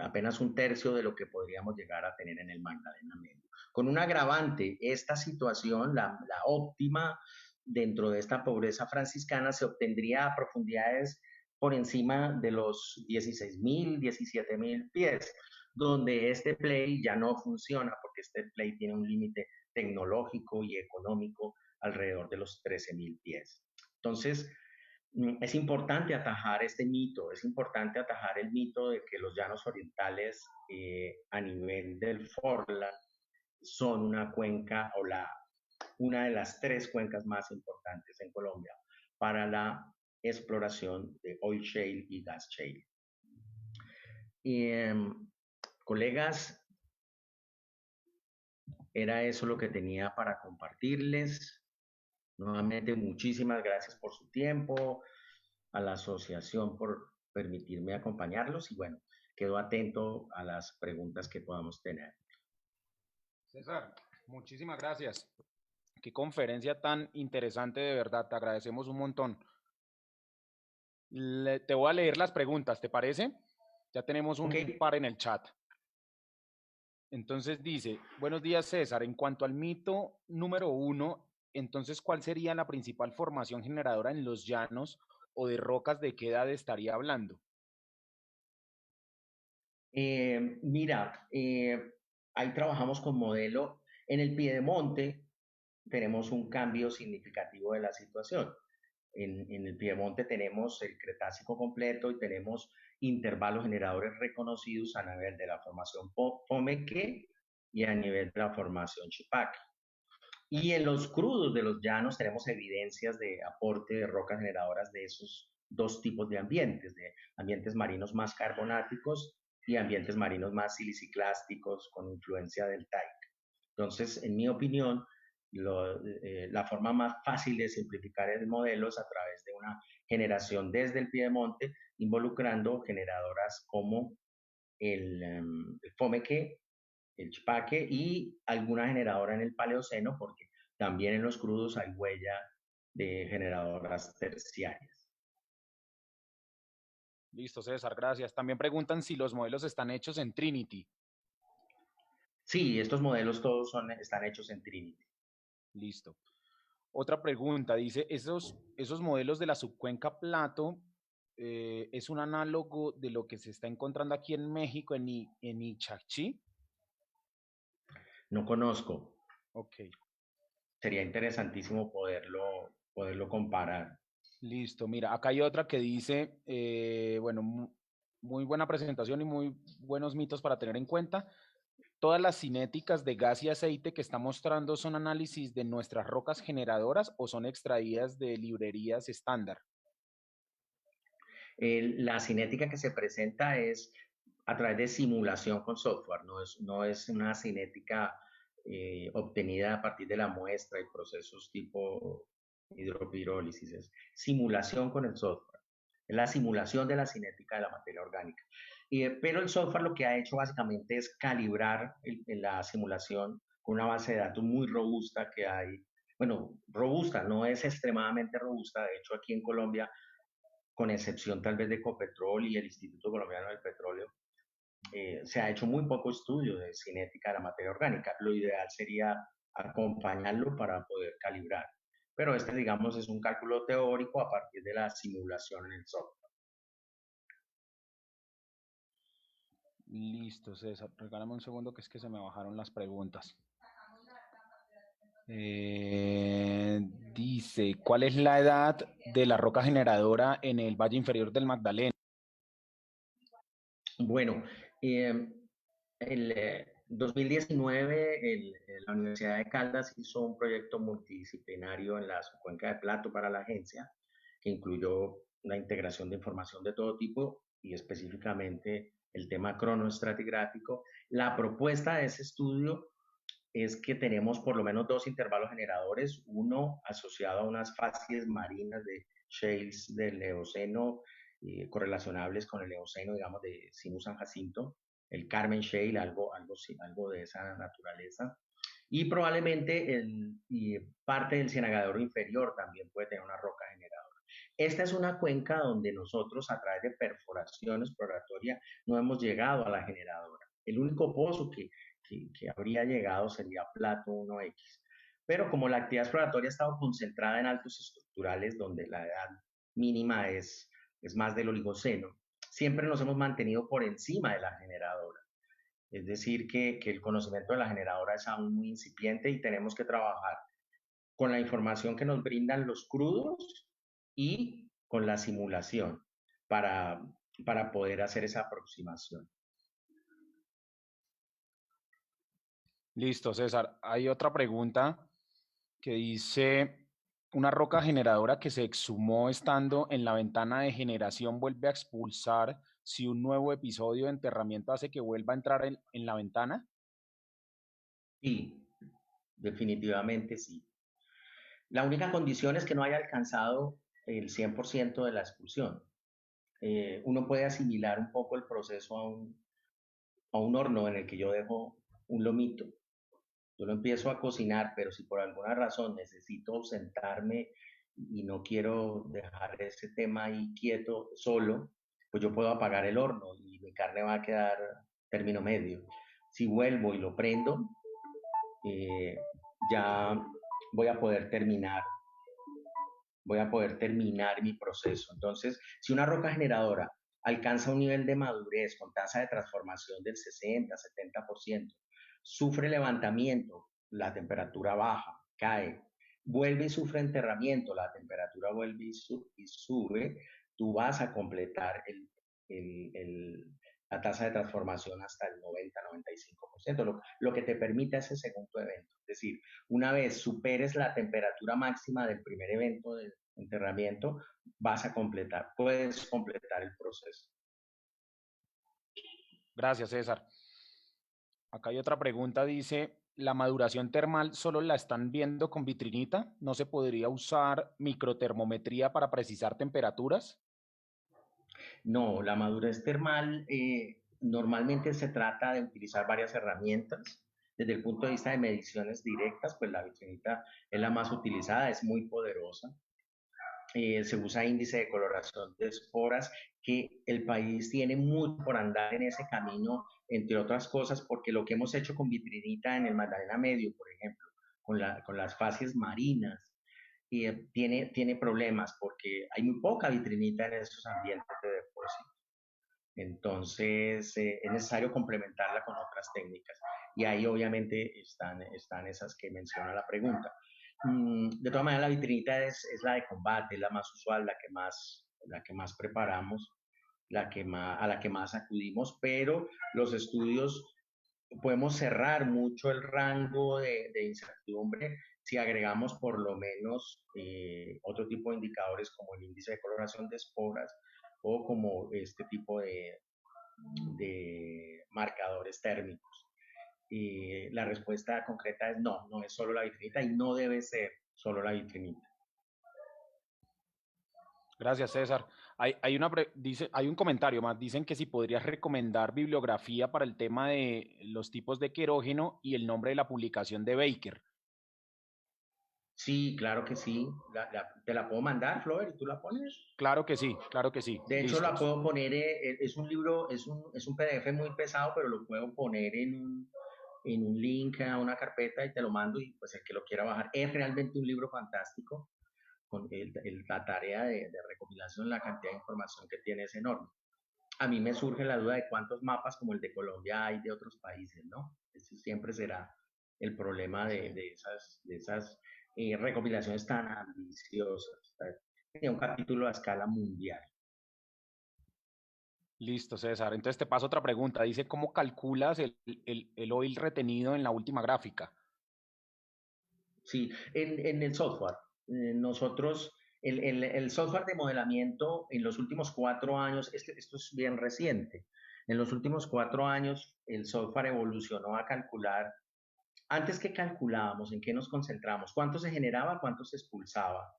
apenas un tercio de lo que podríamos llegar a tener en el Magdalena Medio. Con un agravante, esta situación, la óptima dentro de esta pobreza franciscana, se obtendría a profundidades por encima de los 16.000, 17.000 pies, donde este play ya no funciona porque este play tiene un límite tecnológico y económico alrededor de los 13.000 pies. Entonces, Es importante atajar este mito, es importante atajar el mito de que los llanos orientales a nivel del Forland son una cuenca o una de las tres cuencas más importantes en Colombia para la exploración de oil shale y gas shale. Y, colegas, era eso lo que tenía para compartirles. Nuevamente, muchísimas gracias por su tiempo, a la asociación por permitirme acompañarlos y bueno, quedo atento a las preguntas que podamos tener. César, muchísimas gracias. Qué conferencia tan interesante, de verdad. Te agradecemos un montón. Te voy a leer las preguntas, ¿te parece? Ya tenemos Ok, un par en el chat. Entonces dice, buenos días César, en cuanto al mito número 1, entonces, ¿cuál sería la principal formación generadora en los llanos o de rocas de qué edad estaría hablando? mira, ahí trabajamos con modelo. En el Piedemonte tenemos un cambio significativo de la situación. En el Piedemonte tenemos el Cretácico completo y tenemos intervalos generadores reconocidos a nivel de la formación Fomeque y a nivel de la formación Chipaque. Y en los crudos de los llanos tenemos evidencias de aporte de rocas generadoras de esos dos tipos de ambientes marinos más carbonáticos y ambientes marinos más siliciclásticos con influencia del taic. Entonces, en mi opinión, la forma más fácil de simplificar el modelo es a través de una generación desde el piedemonte, involucrando generadoras como el Fomeque, el Chipaque y alguna generadora en el Paleoceno, porque también en los crudos hay huella de generadoras terciarias. Listo, César, gracias. También preguntan si los modelos están hechos en Trinity. Sí, estos modelos todos están hechos en Trinity. Listo. Otra pregunta, dice, esos modelos de la subcuenca Plato es un análogo de lo que se está encontrando aquí en México, en Ixachi. No conozco. Ok, Sería interesantísimo poderlo comparar. listo. Mira, acá hay otra que dice, bueno, muy buena presentación y muy buenos mitos para tener en cuenta. Todas las cinéticas de gas y aceite que está mostrando son análisis de nuestras rocas generadoras o son extraídas de librerías estándar. La cinética que se presenta es a través de simulación con software, no es una cinética obtenida a partir de la muestra y procesos tipo hidropirólisis, es simulación con el software, es la simulación de la cinética de la materia orgánica. Pero el software lo que ha hecho básicamente es calibrar la simulación con una base de datos muy robusta que hay. Bueno, robusta, no es extremadamente robusta, de hecho aquí en Colombia con excepción tal vez de Ecopetrol y el Instituto Colombiano del Petróleo, se ha hecho muy poco estudio de cinética de la materia orgánica. Lo ideal sería acompañarlo para poder calibrar. Pero este, digamos, es un cálculo teórico a partir de la simulación en el software. Listo, César. Regálame un segundo que es que se me bajaron las preguntas. Dice, ¿cuál es la edad de la roca generadora en el Valle Inferior del Magdalena? Bueno, el 2019 la Universidad de Caldas hizo un proyecto multidisciplinario en la cuenca de Plato para la agencia, que incluyó la integración de información de todo tipo y específicamente el tema cronoestratigráfico. La propuesta de ese estudio es que tenemos por lo menos dos intervalos generadores, uno asociado a unas facies marinas de shales del Eoceno, correlacionables con el Eoceno, digamos, de Sinú San Jacinto, el Carmen Shale, algo de esa naturaleza. Y probablemente parte del Ciénaga inferior también puede tener una roca generadora. Esta es una cuenca donde nosotros a través de perforación exploratoria no hemos llegado a la generadora. El único pozo que habría llegado sería Plato 1X. Pero como la actividad exploratoria ha estado concentrada en altos estructurales donde la edad mínima es más del Oligoceno, siempre nos hemos mantenido por encima de la generadora. Es decir, que el conocimiento de la generadora es aún muy incipiente y tenemos que trabajar con la información que nos brindan los crudos y con la simulación para, para poder hacer esa aproximación. Listo, César. Hay otra pregunta que dice, una roca generadora que se exhumó estando en la ventana de generación vuelve a expulsar si un nuevo episodio de enterramiento hace que vuelva a entrar en la ventana. Sí, definitivamente sí. La única condición es que no haya alcanzado el 100% de la expulsión. Uno puede asimilar un poco el proceso a un horno en el que yo dejo un lomito. Yo lo empiezo a cocinar, pero si por alguna razón necesito ausentarme y no quiero dejar ese tema ahí quieto solo, pues yo puedo apagar el horno y mi carne va a quedar término medio. Si vuelvo y lo prendo, eh, ya voy a poder terminar mi proceso. Entonces, si una roca generadora alcanza un nivel de madurez con tasa de transformación del 60-70%, sufre levantamiento, la temperatura baja, cae, vuelve y sufre enterramiento, la temperatura vuelve y sube, tú vas a completar el, el, la tasa de transformación hasta el 90-95%, lo que te permite ese segundo evento. Es decir, una vez superes la temperatura máxima del primer evento de enterramiento, puedes completar el proceso. Gracias, César. Acá hay otra pregunta, dice, ¿la maduración termal solo la están viendo con vitrinita? ¿No se podría usar microtermometría para precisar temperaturas? No, la madurez termal normalmente se trata de utilizar varias herramientas. Desde el punto de vista de mediciones directas, pues la vitrinita es la más utilizada, es muy poderosa. Se usa índice de coloración de esporas, que el país tiene mucho por andar en ese camino, entre otras cosas, porque lo que hemos hecho con vitrinita en el Magdalena Medio, por ejemplo, con las fases marinas, tiene problemas porque hay muy poca vitrinita en esos ambientes de depósito. Entonces, es necesario complementarla con otras técnicas. Y ahí obviamente están esas que menciona la pregunta. De todas maneras, la vitrinita es la de combate, es la más usual, la que más preparamos, a la que más acudimos, pero los estudios podemos cerrar mucho el rango de incertidumbre si agregamos por lo menos otro tipo de indicadores como el índice de coloración de esporas o como este tipo de marcadores térmicos. La respuesta concreta es no, no es solo la vitrinita y no debe ser solo la vitrinita. Gracias, César. Hay un comentario más. Dicen que si podrías recomendar bibliografía para el tema de los tipos de querógeno y el nombre de la publicación de Baker. Sí, claro que sí. Te la puedo mandar, Flor, y tú la pones. Claro que sí, claro que sí. De hecho, la Listos. puedo poner, es un libro, es un PDF muy pesado, pero lo puedo poner en un link a una carpeta y te lo mando y pues el que lo quiera bajar. Es realmente un libro fantástico, con la tarea de recopilación, la cantidad de información que tiene es enorme. A mí me surge la duda de cuántos mapas como el de Colombia hay de otros países, ¿no? Ese siempre será el problema de esas recopilaciones tan ambiciosas. Tiene un capítulo a escala mundial. Listo, César. Entonces te paso otra pregunta. Dice, ¿cómo calculas el oil retenido en la última gráfica? Sí, en el software. Nosotros, el software de modelamiento en los últimos 4 años, esto es bien reciente, en los últimos 4 años el software evolucionó a calcular, antes que calculábamos, en qué nos concentramos, cuánto se generaba, cuánto se expulsaba,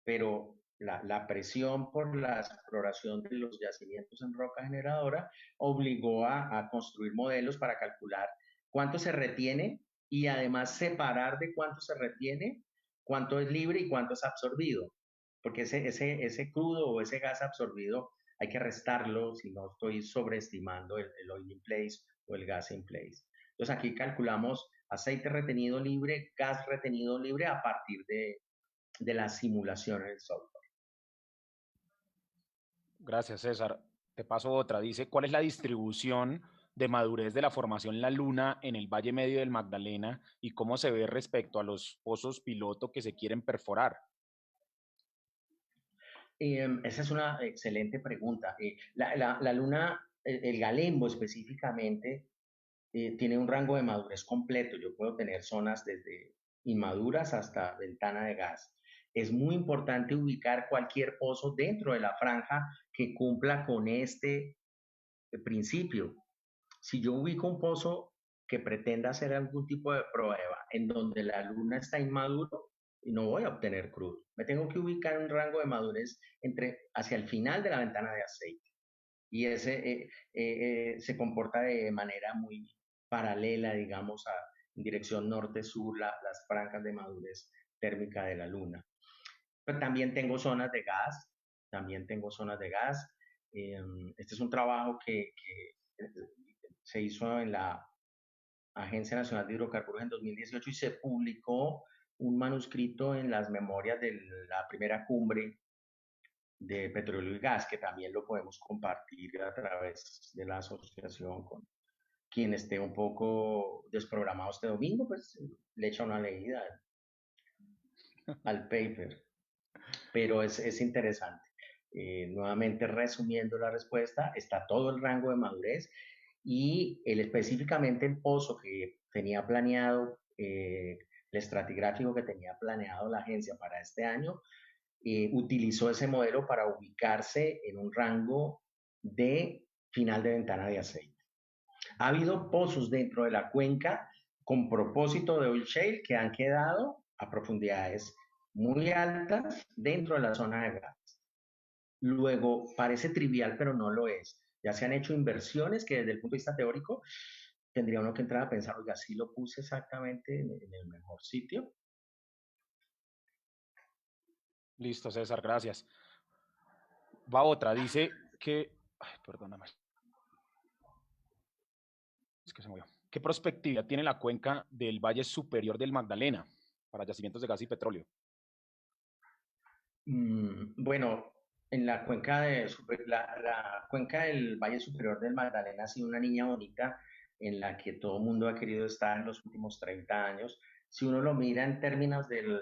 pero la presión por la exploración de los yacimientos en roca generadora obligó a construir modelos para calcular cuánto se retiene y además separar de cuánto se retiene, cuánto es libre y cuánto es absorbido, porque ese crudo o ese gas absorbido hay que restarlo si no estoy sobreestimando el oil in place o el gas in place. Entonces aquí calculamos aceite retenido libre, gas retenido libre a partir de la simulación en el software. Gracias, César. Te paso otra. Dice, ¿cuál es la distribución de madurez de la formación La Luna en el Valle Medio del Magdalena y cómo se ve respecto a los pozos piloto que se quieren perforar? Esa es una excelente pregunta. La luna, el Galembo específicamente, tiene un rango de madurez completo. Yo puedo tener zonas desde inmaduras hasta ventana de gas. Es muy importante ubicar cualquier pozo dentro de la franja que cumpla con este principio. Si yo ubico un pozo que pretenda hacer algún tipo de prueba en donde la luna está inmaduro, no voy a obtener crudo. Me tengo que ubicar en un rango de madurez hacia el final de la ventana de aceite. Y ese se comporta de manera muy paralela, digamos, en dirección norte-sur, las franjas de madurez térmica de la luna. Pero también tengo zonas de gas, también tengo zonas de gas. Este es un trabajo que se hizo en la Agencia Nacional de Hidrocarburos en 2018 y se publicó un manuscrito en las memorias de la primera cumbre de petróleo y gas, que también lo podemos compartir a través de la asociación con quien esté un poco desprogramado este domingo, pues le echa una leída al paper, pero es interesante. Nuevamente resumiendo la respuesta, está todo el rango de madurez y específicamente el pozo que tenía planeado, el estratigráfico que tenía planeado la agencia para este año, utilizó ese modelo para ubicarse en un rango de final de ventana de aceite. Ha habido pozos dentro de la cuenca con propósito de oil shale que han quedado a profundidades muy altas dentro de la zona de gas. Luego, parece trivial, pero no lo es. Ya se han hecho inversiones que desde el punto de vista teórico tendría uno que entrar a pensar, oiga, sí lo puse exactamente en el mejor sitio. Listo, César, gracias. Va otra, dice que, ay, perdóname, es que se movió. ¿Qué prospectividad tiene la cuenca del Valle Superior del Magdalena para yacimientos de gas y petróleo? Bueno, en la cuenca la cuenca del Valle Superior del Magdalena ha sido una niña bonita en la que todo el mundo ha querido estar en los últimos 30 años. Si uno lo mira en términos del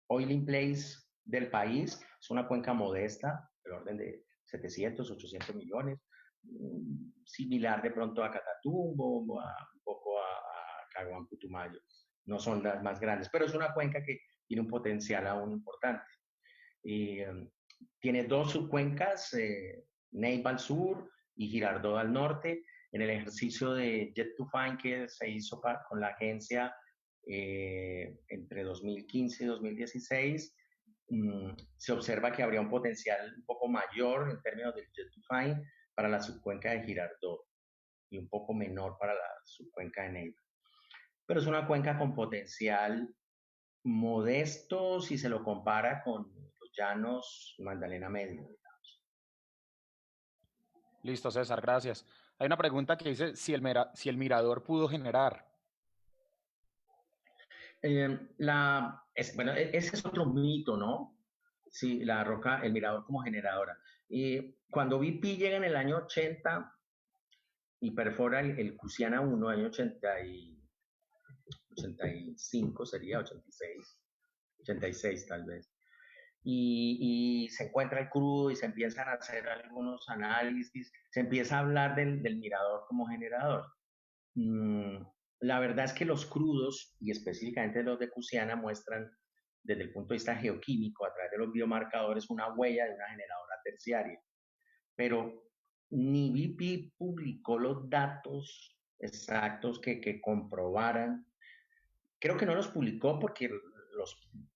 oil in place del país, es una cuenca modesta, del orden de 700, 800 millones, similar de pronto a Catatumbo, un poco a Caguán Putumayo. No son las más grandes, pero es una cuenca que tiene un potencial aún importante. Y tiene dos subcuencas, Neiva al sur y Girardot al norte. En el ejercicio de Jet to Find que se hizo con la agencia entre 2015 y 2016, se observa que habría un potencial un poco mayor en términos del Jet to Find para la subcuenca de Girardot y un poco menor para la subcuenca de Neiva. Pero es una cuenca con potencial modesto si se lo compara con los llanos Magdalena Medio. Listo, César, gracias. Hay una pregunta que dice si el mirador pudo generar. Bueno, ese es otro mito, ¿no? Sí, la roca, el mirador como generadora. Cuando BP llega en el año 80 y perfora el Cusiana 1, año 85 sería, 86 tal vez. Y se encuentra el crudo y se empiezan a hacer algunos análisis, se empieza a hablar del mirador como generador. La verdad es que los crudos, y específicamente los de Cusiana, muestran desde el punto de vista geoquímico, a través de los biomarcadores, una huella de una generadora terciaria. Pero ni BP publicó los datos exactos que comprobaran. Creo que no los publicó porque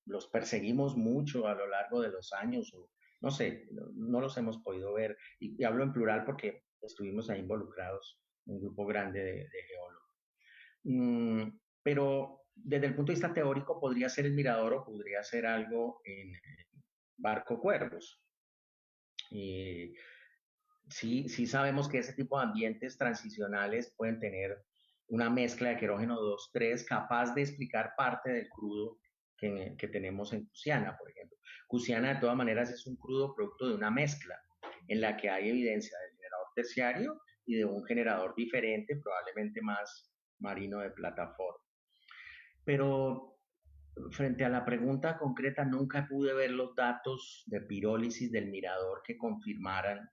los perseguimos mucho a lo largo de los años, o no sé, no los hemos podido ver. Y hablo en plural porque estuvimos ahí involucrados, un grupo grande de geólogos. Pero desde el punto de vista teórico podría ser el mirador o podría ser algo en Barco Cuervos. Sí, sí sabemos que ese tipo de ambientes transicionales pueden tener una mezcla de querógeno 2,3 capaz de explicar parte del crudo que tenemos en Cusiana, por ejemplo. Cusiana, de todas maneras, es un crudo producto de una mezcla en la que hay evidencia del generador terciario y de un generador diferente, probablemente más marino de plataforma. Pero Frente a la pregunta concreta, nunca pude ver los datos de pirólisis del mirador que confirmaran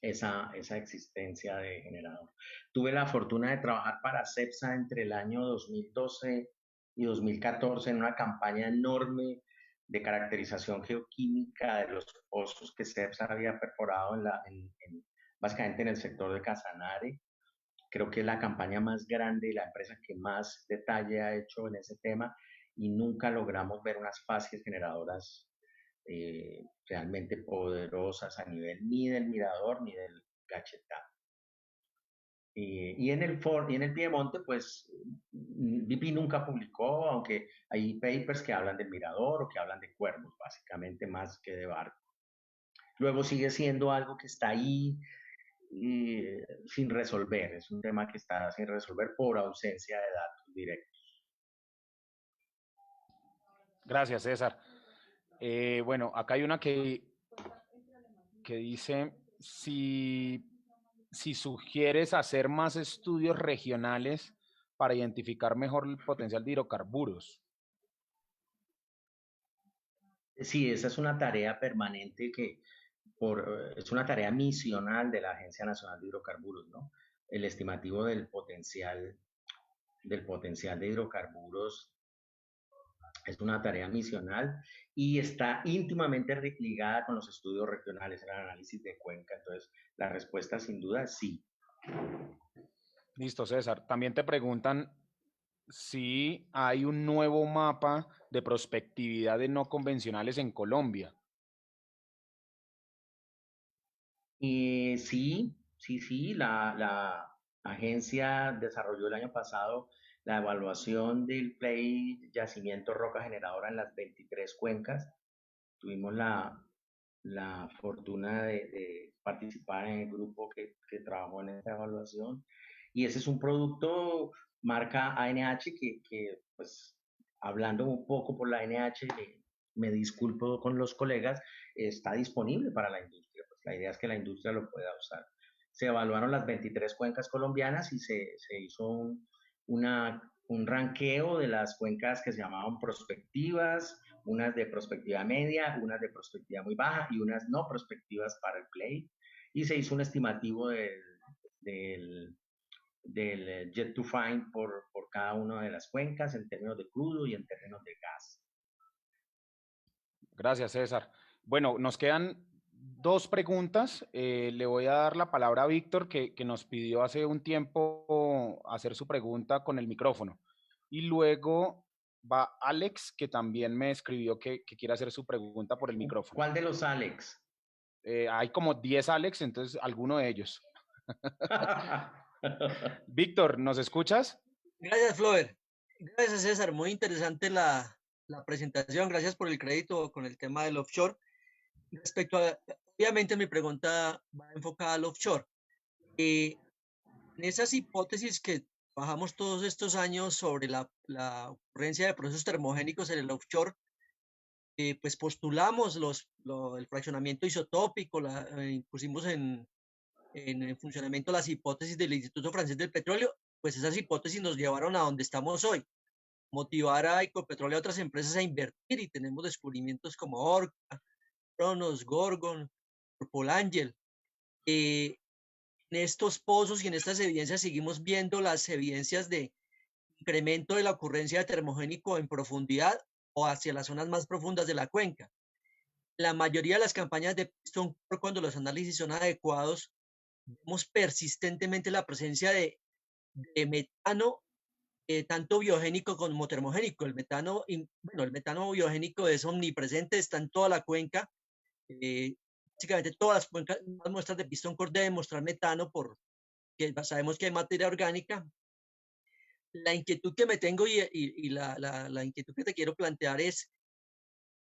esa existencia de generador. Tuve la fortuna de trabajar para CEPSA entre el año 2012 y 2014 en una campaña enorme de caracterización geoquímica de los pozos que CEPSA había perforado básicamente en el sector de Casanare. Creo que es la campaña más grande y la empresa que más detalle ha hecho en ese tema y nunca logramos ver unas fases generadoras realmente poderosas a nivel ni del mirador ni del Gachetá. Y en el Piedemonte, pues BP nunca publicó, aunque hay papers que hablan del mirador o que hablan de cuervos, básicamente más que de barco. Luego sigue siendo algo que está ahí sin resolver, es un tema que está sin resolver por ausencia de datos directos. Gracias, César. Bueno, acá hay una que dice, si sugieres hacer más estudios regionales para identificar mejor el potencial de hidrocarburos. Sí, esa es una tarea permanente es una tarea misional de la Agencia Nacional de Hidrocarburos, ¿no? El estimativo del potencial de hidrocarburos es una tarea misional y está íntimamente ligada con los estudios regionales, el análisis de cuenca. Entonces, la respuesta sin duda es sí. Listo, César. También te preguntan si hay un nuevo mapa de prospectividad de no convencionales en Colombia. Y sí, la agencia desarrolló el año pasado la evaluación del play yacimiento roca generadora en las 23 cuencas. Tuvimos la fortuna de participar en el grupo que trabajó en esta evaluación. Y ese es un producto marca ANH pues, hablando un poco por la ANH, me disculpo con los colegas, está disponible para la industria. Pues la idea es que la industria lo pueda usar. Se evaluaron las 23 cuencas colombianas y se hizo un ranqueo de las cuencas que se llamaban prospectivas, unas de prospectiva media, unas de prospectiva muy baja y unas no prospectivas para el play. Y se hizo un estimativo del, del Jet to Find por cada una de las cuencas en términos de crudo y en términos de gas. Gracias, César. Bueno, nos quedan dos preguntas. Le voy a dar la palabra a Víctor, que nos pidió hace un tiempo hacer su pregunta con el micrófono. Y luego va Alex, que también me escribió que quiere hacer su pregunta por el micrófono. ¿Cuál de los Alex? Hay como 10 Alex, entonces alguno de ellos. Víctor, ¿nos escuchas? Gracias, Flover. Gracias, César. Muy interesante la presentación. Gracias por el crédito con el tema del offshore. Respecto a, obviamente mi pregunta va enfocada al offshore. En esas hipótesis que bajamos todos estos años sobre la ocurrencia de procesos termogénicos en el offshore, pues postulamos el fraccionamiento isotópico, pusimos en funcionamiento las hipótesis del Instituto Francés del Petróleo, pues esas hipótesis nos llevaron a donde estamos hoy, motivar a Ecopetrol y a otras empresas a invertir y tenemos descubrimientos como Orca, Cronos, Gorgon, Purple en estos pozos y en estas evidencias seguimos viendo las evidencias de incremento de la ocurrencia de termogénico en profundidad o hacia las zonas más profundas de la cuenca. La mayoría de las campañas de Piston Core, cuando los análisis son adecuados, vemos persistentemente la presencia de metano, tanto biogénico como termogénico. El metano biogénico es omnipresente, está en toda la cuenca. Básicamente todas las cuencas, las muestras de Piston Core deben mostrar metano porque sabemos que hay materia orgánica. La inquietud que me tengo y la inquietud que te quiero plantear es,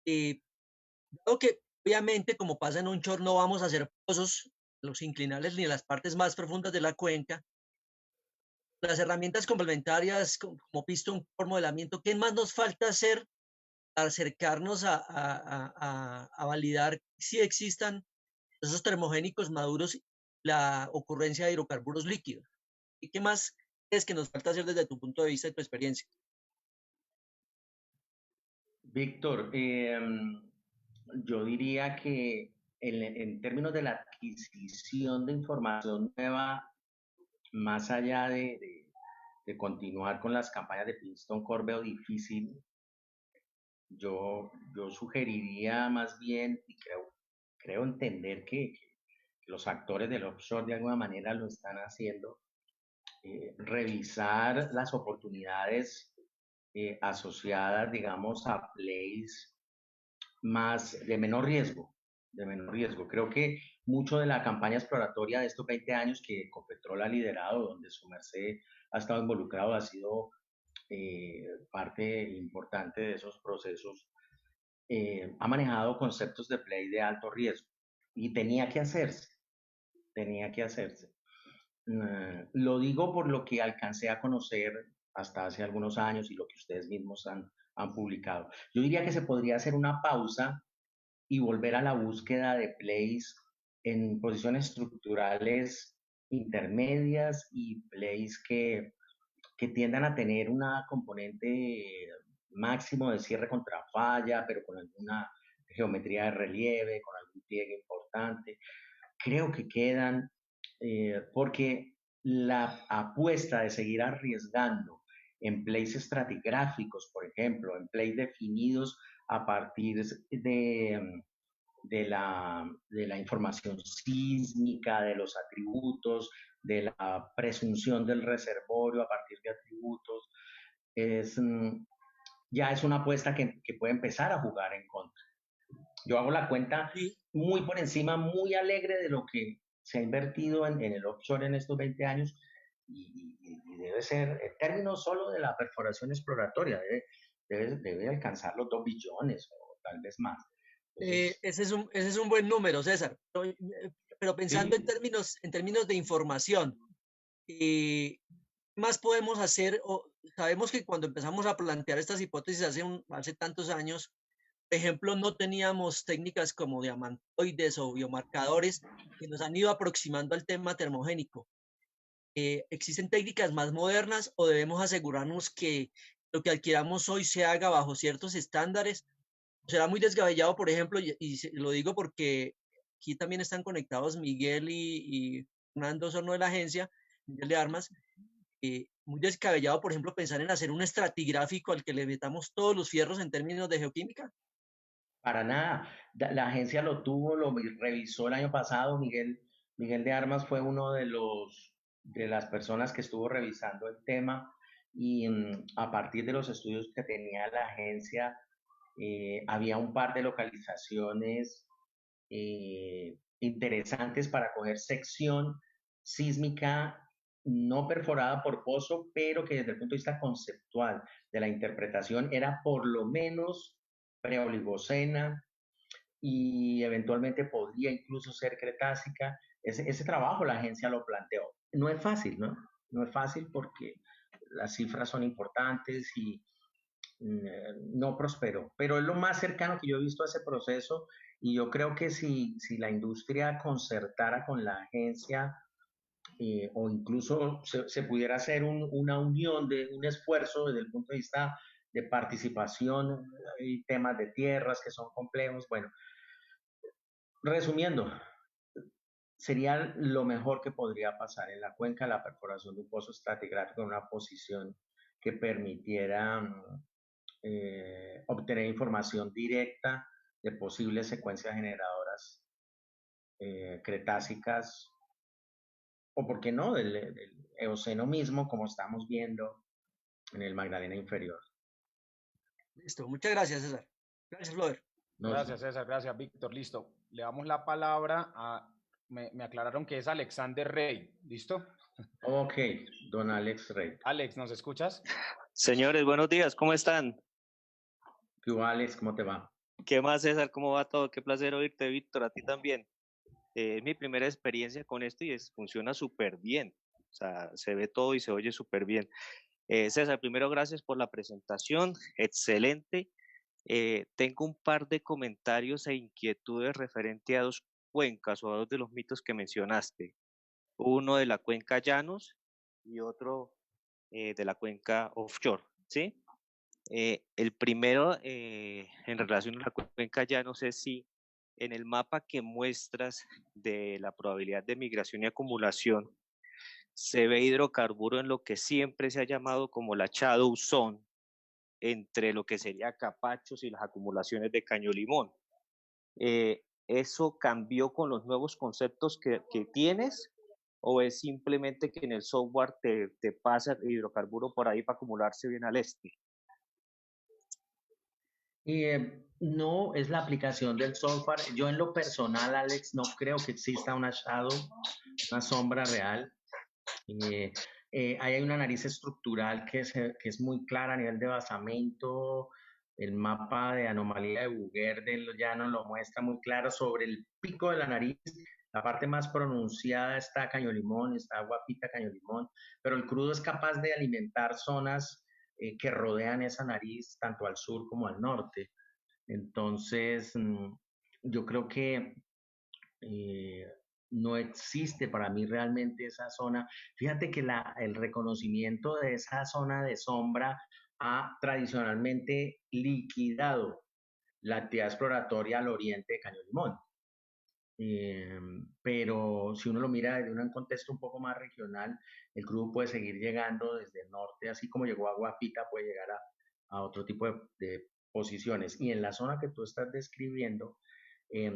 dado que obviamente como pasa en un shore no vamos a hacer pozos los inclinales ni en las partes más profundas de la cuenca, las herramientas complementarias como Piston Core modelamiento, ¿qué más nos falta hacer para acercarnos a validar si existan esos termogénicos maduros, la ocurrencia de hidrocarburos líquidos? ¿Y qué más es que nos falta hacer desde tu punto de vista y tu experiencia? Víctor, yo diría que en términos de la adquisición de información nueva, más allá de continuar con las campañas de Princeton Core, veo difícil. Yo sugeriría más bien, y creo entender que los actores del offshore de alguna manera lo están haciendo, revisar las oportunidades asociadas, digamos, a plays más de menor riesgo, de menor riesgo. Creo que mucho de la campaña exploratoria de estos 20 años que Ecopetrol ha liderado, donde su merced ha estado involucrado, ha sido parte importante de esos procesos, ha manejado conceptos de play de alto riesgo y tenía que hacerse. Lo digo por lo que alcancé a conocer hasta hace algunos años y lo que ustedes mismos han publicado. Yo diría que se podría hacer una pausa y volver a la búsqueda de plays en posiciones estructurales intermedias y plays que tiendan a tener una componente máximo de cierre contra falla, pero con alguna geometría de relieve, con algún pliegue importante. Creo que quedan, porque la apuesta de seguir arriesgando en plays estratigráficos, por ejemplo, en plays definidos a partir de la información sísmica, de los atributos, de la presunción del reservorio a partir de atributos, es, ya es una apuesta que puede empezar a jugar en contra. Yo hago la cuenta Sí. muy por encima, muy alegre de lo que se ha invertido en el offshore en estos 20 años y debe ser, en términos solo de la perforación exploratoria, debe alcanzar los 2 billones o tal vez más. Entonces, Ese es un buen número, César. Pero pensando sí, en términos de información, ¿qué más podemos hacer? Sabemos que cuando empezamos a plantear estas hipótesis hace tantos años, por ejemplo, no teníamos técnicas como diamantoides o biomarcadores que nos han ido aproximando al tema termogénico. ¿Existen técnicas más modernas o debemos asegurarnos que lo que adquiramos hoy se haga bajo ciertos estándares? Será muy descabellado, por ejemplo, lo digo porque aquí también están conectados Miguel y Fernando Sorno de la agencia, Miguel de Armas. Muy descabellado, por ejemplo, pensar en hacer un estratigráfico al que le metamos todos los fierros en términos de geoquímica. para nada. La agencia lo tuvo, lo revisó el año pasado. Miguel de Armas fue uno de las personas que estuvo revisando el tema y a partir de los estudios que tenía la agencia, había un par de localizaciones interesantes para coger sección sísmica no perforada por pozo, pero que desde el punto de vista conceptual de la interpretación era por lo menos preoligocena y eventualmente podría incluso ser cretácica. Ese trabajo la agencia lo planteó. No es fácil, ¿no? No es fácil porque las cifras son importantes y no prosperó, pero es lo más cercano que yo he visto a ese proceso y yo creo que si la industria concertara con la agencia o incluso se pudiera hacer una unión de un esfuerzo desde el punto de vista de participación y temas de tierras que son complejos. Bueno, resumiendo, sería lo mejor que podría pasar en la cuenca la perforación de un pozo estratigráfico en una posición que permitiera obtener información directa de posibles secuencias generadoras cretácicas o, por qué no, del Eoceno mismo, como estamos viendo en el Magdalena Inferior. Listo, muchas gracias, César. Gracias, Flover. Gracias, César. Gracias, Víctor. Listo. Le damos la palabra a... Me aclararon que es Alexander Rey. ¿Listo? Ok, don Alex Rey. Alex, ¿nos escuchas? Señores, buenos días, ¿cómo están? ¿Qué Alex? ¿Cómo te va? ¿Qué más, César? ¿Cómo va todo? Qué placer oírte, Víctor, a ti también. Es mi primera experiencia con esto y funciona súper bien. O sea, se ve todo y se oye súper bien. César, primero gracias por la presentación, excelente. Tengo un par de comentarios e inquietudes referente a 2 cuencas o a 2 de los mitos que mencionaste. Uno de la cuenca Llanos y otro de la cuenca offshore, ¿sí? El primero, en relación a la cuenca ya no sé si en el mapa que muestras de la probabilidad de migración y acumulación se ve hidrocarburo en lo que siempre se ha llamado como la shadow zone, entre lo que sería capachos y las acumulaciones de caño limón. ¿Eso cambió con los nuevos conceptos que tienes? ¿O es simplemente que en el software te pasa el hidrocarburo por ahí para acumularse bien al este? No es la aplicación del software. Yo en lo personal, Alex, no creo que exista una shadow, una sombra real. Ahí hay una nariz estructural que es muy clara a nivel de basamento. El mapa de anomalía de Bouguer del llano lo muestra muy claro. Sobre el pico de la nariz, la parte más pronunciada está Caño Limón, está Guapita Caño Limón, pero el crudo es capaz de alimentar zonas que rodean esa nariz, tanto al sur como al norte. Entonces, yo creo que eh, no existe para mí realmente esa zona. Fíjate que el reconocimiento de esa zona de sombra ha tradicionalmente liquidado la actividad exploratoria al oriente de Caño Limón. Pero si uno lo mira desde un contexto un poco más regional, el crudo puede seguir llegando desde el norte, así como llegó a Guapita, puede llegar a otro tipo de posiciones. Y en la zona que tú estás describiendo, eh,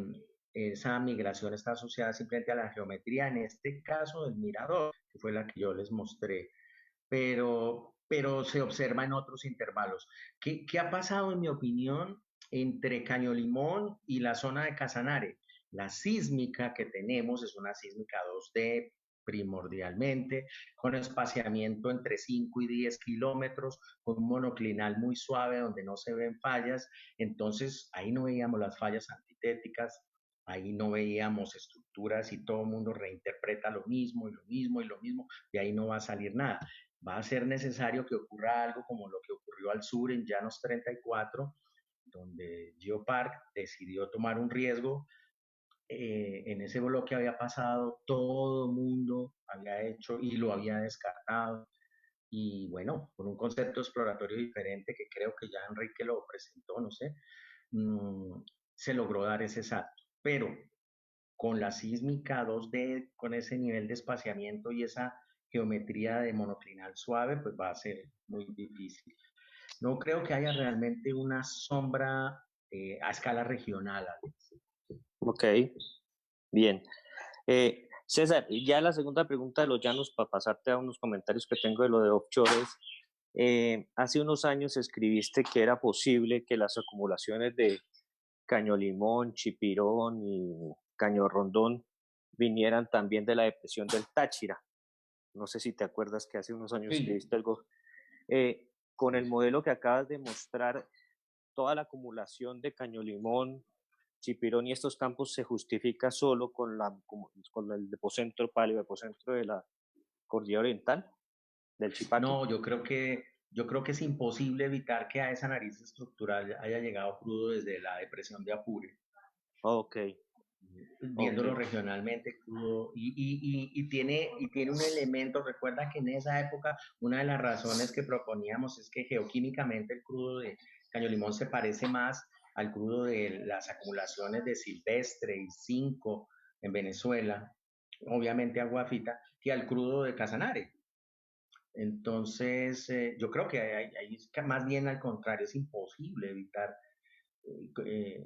esa migración está asociada simplemente a la geometría, en este caso del mirador, que fue la que yo les mostré, pero se observa en otros intervalos. ¿Qué ha pasado, en mi opinión, entre Caño Limón y la zona de Casanare? La sísmica que tenemos es una sísmica 2D primordialmente, con espaciamiento entre 5 y 10 kilómetros, con un monoclinal muy suave donde no se ven fallas. Entonces ahí no veíamos las fallas antitéticas, ahí no veíamos estructuras y todo el mundo reinterpreta lo mismo y lo mismo y lo mismo, de ahí no va a salir nada. Va a ser necesario que ocurra algo como lo que ocurrió al sur en Llanos 34, donde Geopark decidió tomar un riesgo. En ese bloque había pasado, todo el mundo había hecho y lo había descartado. Y bueno, con un concepto exploratorio diferente que creo que ya Enrique lo presentó, no sé, mmm, se logró dar ese salto. Pero con la sísmica 2D, con ese nivel de espaciamiento y esa geometría de monoclinal suave, pues va a ser muy difícil. No creo que haya realmente una sombra a escala regional, Alex. Ok, bien. César, ya la segunda pregunta de los llanos, para pasarte a unos comentarios que tengo de lo de offshore, es, hace unos años escribiste que era posible que las acumulaciones de Caño Limón, Chipirón y Caño Rondón vinieran también de la depresión del Táchira. No sé si te acuerdas que hace unos años escribiste algo. Con el modelo que acabas de mostrar, toda la acumulación de Caño Limón, Chipirón y estos campos se justifica solo con el depocentro pálido, depocentro de la cordillera oriental, del Chipaque. No, yo creo que es imposible evitar que a esa nariz estructural haya llegado crudo desde la depresión de Apure. Ok. Viéndolo regionalmente crudo y tiene un elemento. Recuerda que en esa época una de las razones que proponíamos es que geoquímicamente el crudo de Caño Limón se parece más al crudo de las acumulaciones de Silvestre y Cinco en Venezuela, obviamente a Guafita, que al crudo de Casanare. Entonces, yo creo que ahí más bien al contrario, es imposible evitar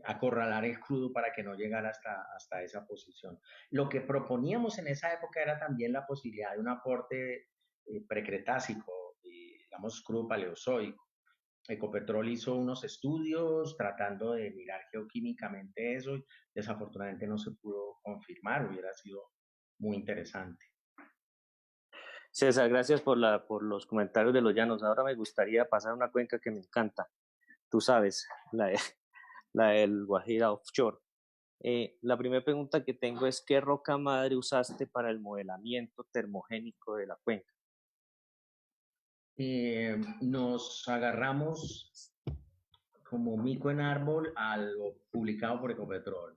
acorralar el crudo para que no llegara hasta esa posición. Lo que proponíamos en esa época era también la posibilidad de un aporte precretácico, digamos crudo paleozoico. Ecopetrol hizo unos estudios tratando de mirar geoquímicamente eso y desafortunadamente no se pudo confirmar, hubiera sido muy interesante. César, gracias por los comentarios de los llanos. Ahora me gustaría pasar a una cuenca que me encanta. Tú sabes, la del Guajira Offshore. La primera pregunta que tengo es, ¿qué roca madre usaste para el modelamiento termogénico de la cuenca? Nos agarramos como mico en árbol a lo publicado por Ecopetrol.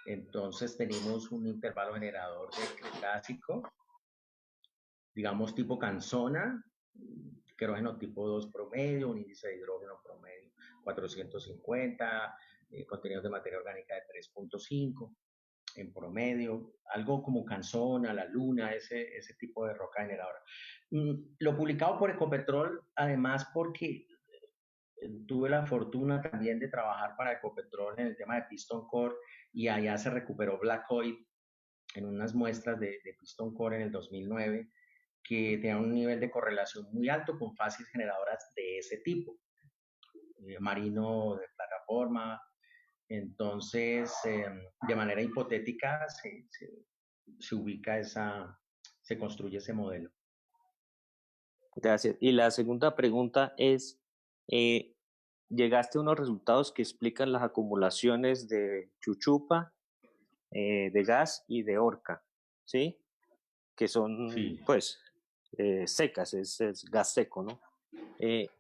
Entonces tenemos un intervalo generador de Cretácico, digamos tipo Canzona, querógeno tipo 2 promedio, un índice de hidrógeno promedio 450, contenidos de materia orgánica de 3.5 en promedio, algo como Canzona, La Luna, ese tipo de roca generadora. Lo publicado por Ecopetrol, además porque tuve la fortuna también de trabajar para Ecopetrol en el tema de Piston Core y allá se recuperó Black Oil en unas muestras de Piston Core en el 2009 que tenían un nivel de correlación muy alto con fases generadoras de ese tipo, marino de plataforma. Entonces, de manera hipotética, se ubica se construye ese modelo. Gracias. Y la segunda pregunta es, llegaste a unos resultados que explican las acumulaciones de chuchupa, de gas y de orca, ¿sí? Que son, Sí. pues, secas, es gas seco, ¿no?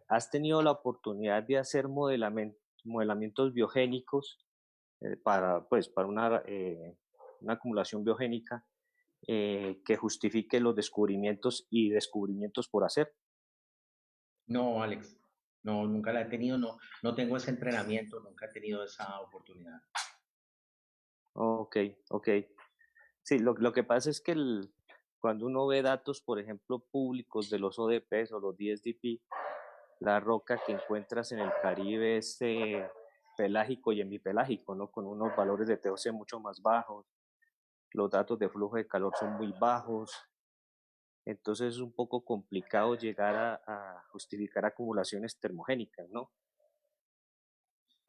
¿Has tenido la oportunidad de hacer modelamientos biogénicos para una acumulación biogénica que justifique los descubrimientos y descubrimientos por hacer? No, Alex, no, nunca la he tenido, no tengo ese entrenamiento, nunca he tenido esa oportunidad. Ok, ok. Sí, lo que pasa es que cuando uno ve datos, por ejemplo, públicos de los ODPs o los DSDP, la roca que encuentras en el Caribe es pelágico y hemipelágico, ¿no? Con unos valores de TOC mucho más bajos, los datos de flujo de calor son muy bajos, entonces es un poco complicado llegar a justificar acumulaciones termogénicas, ¿no?